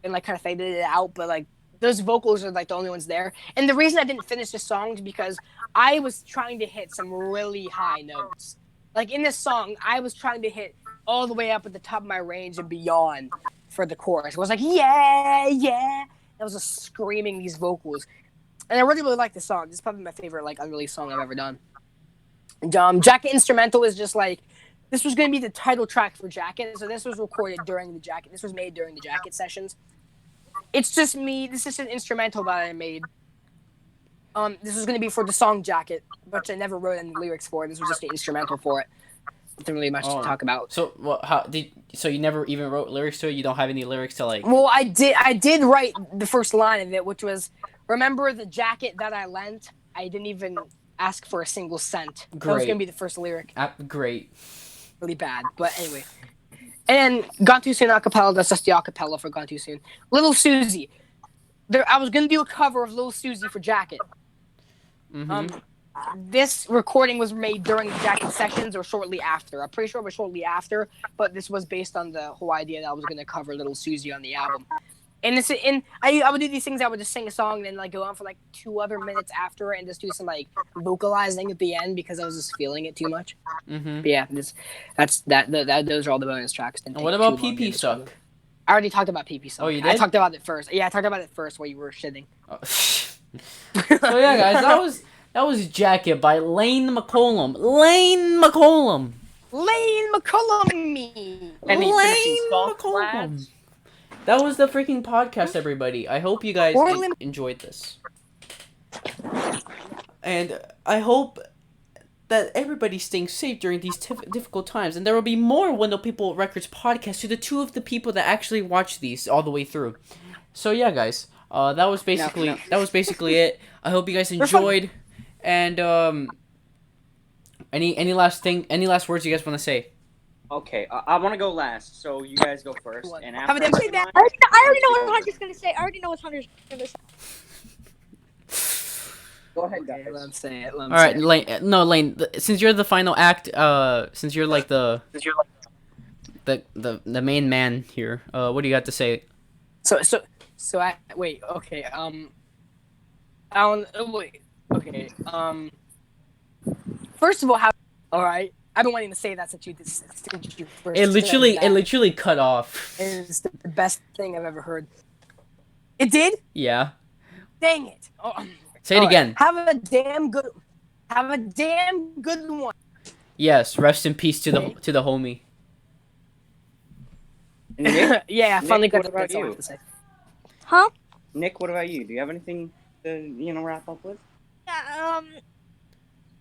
and like kind of faded it out. But like those vocals are like the only ones there. And the reason I didn't finish this song is because I was trying to hit some really high notes. Like in this song, I was trying to hit all the way up at the top of my range and beyond for the chorus. It was like, yeah, yeah. I was just screaming these vocals. And I really, really like this song. This is probably my favorite like unreleased song I've ever done. And Jacket Instrumental is just like, this was going to be the title track for Jacket. So this was recorded during the Jacket. This was made during the Jacket sessions. It's just me. This is an instrumental that I made. This was going to be for the song Jacket, but I never wrote any lyrics for it. This was just an instrumental for it. Nothing really much to talk about. So, so you never even wrote lyrics to it? You don't have any lyrics to like... Well, I did write the first line of it, which was, remember the jacket that I lent? I didn't even ask for a single cent. Great. That was going to be the first lyric. Great. Really bad, but anyway. And Gone Too Soon acapella, that's just the acapella for Gone Too Soon. Little Susie. I was going to do a cover of Little Susie for Jacket. Mm-hmm. This recording was made during the Jacket sessions or shortly after. I'm pretty sure it was shortly after, but this was based on the whole idea that I was going to cover Little Susie on the album. And I would do these things. I would just sing a song and then like go on for like 2 other minutes after and just do some like vocalizing at the end because I was just feeling it too much. Mm-hmm. But yeah, those are all the bonus tracks. And what about PP Suck? I already talked about PP Suck. Oh, you did? I talked about it first. Yeah, I talked about it first while you were shitting. Oh. So yeah, guys, that was Jacket by Lane McCollum. Lane McCollum. Lane McCollum me. Lane McCollum. That was the freaking podcast, everybody. I hope you guys enjoyed this. And I hope that everybody's staying safe during these difficult times. And there will be more Window People Records podcasts to the 2 of the people that actually watch these all the way through. So yeah, guys, that was basically it. I hope you guys enjoyed. And any last words you guys want to say? Okay, I want to go last, so you guys go first. And after I already know what Hunter's gonna say. Go ahead, guys. Let him say it. All right, Lane. No, Lane. Since you're the final act, since you're like the main man here, what do you got to say? So I wait. Okay. Okay. First of all, all right. I've been wanting to say that since you first. It literally cut off. It's the best thing I've ever heard. It did? Yeah. Dang it. Oh, say it again. Have a damn good one. Yes, rest in peace to the homie. Nick? Yeah, I finally got what about you? to say. Huh? Nick, what about you? Do you have anything to wrap up with?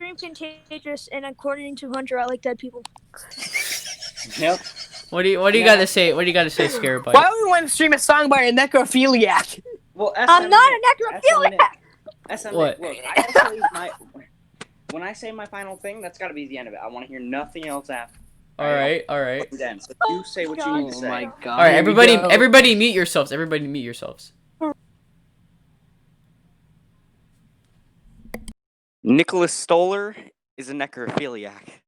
Extreme contagious, and according to Hunter, I like dead people. Yep. What do you gotta say? What do you gotta say, Scarabyte? Why would we want to stream a song by a necrophiliac? Well, I'm not a necrophiliac. SMNICK. What? Look, I actually when I say my final thing, that's got to be the end of it. I want to hear nothing else after. All right. Then, so you say what you need to Oh say. my god. All right, Here we everybody, go. everybody, mute yourselves. Everybody, mute yourselves. Nicholas Stohler is a necrophiliac.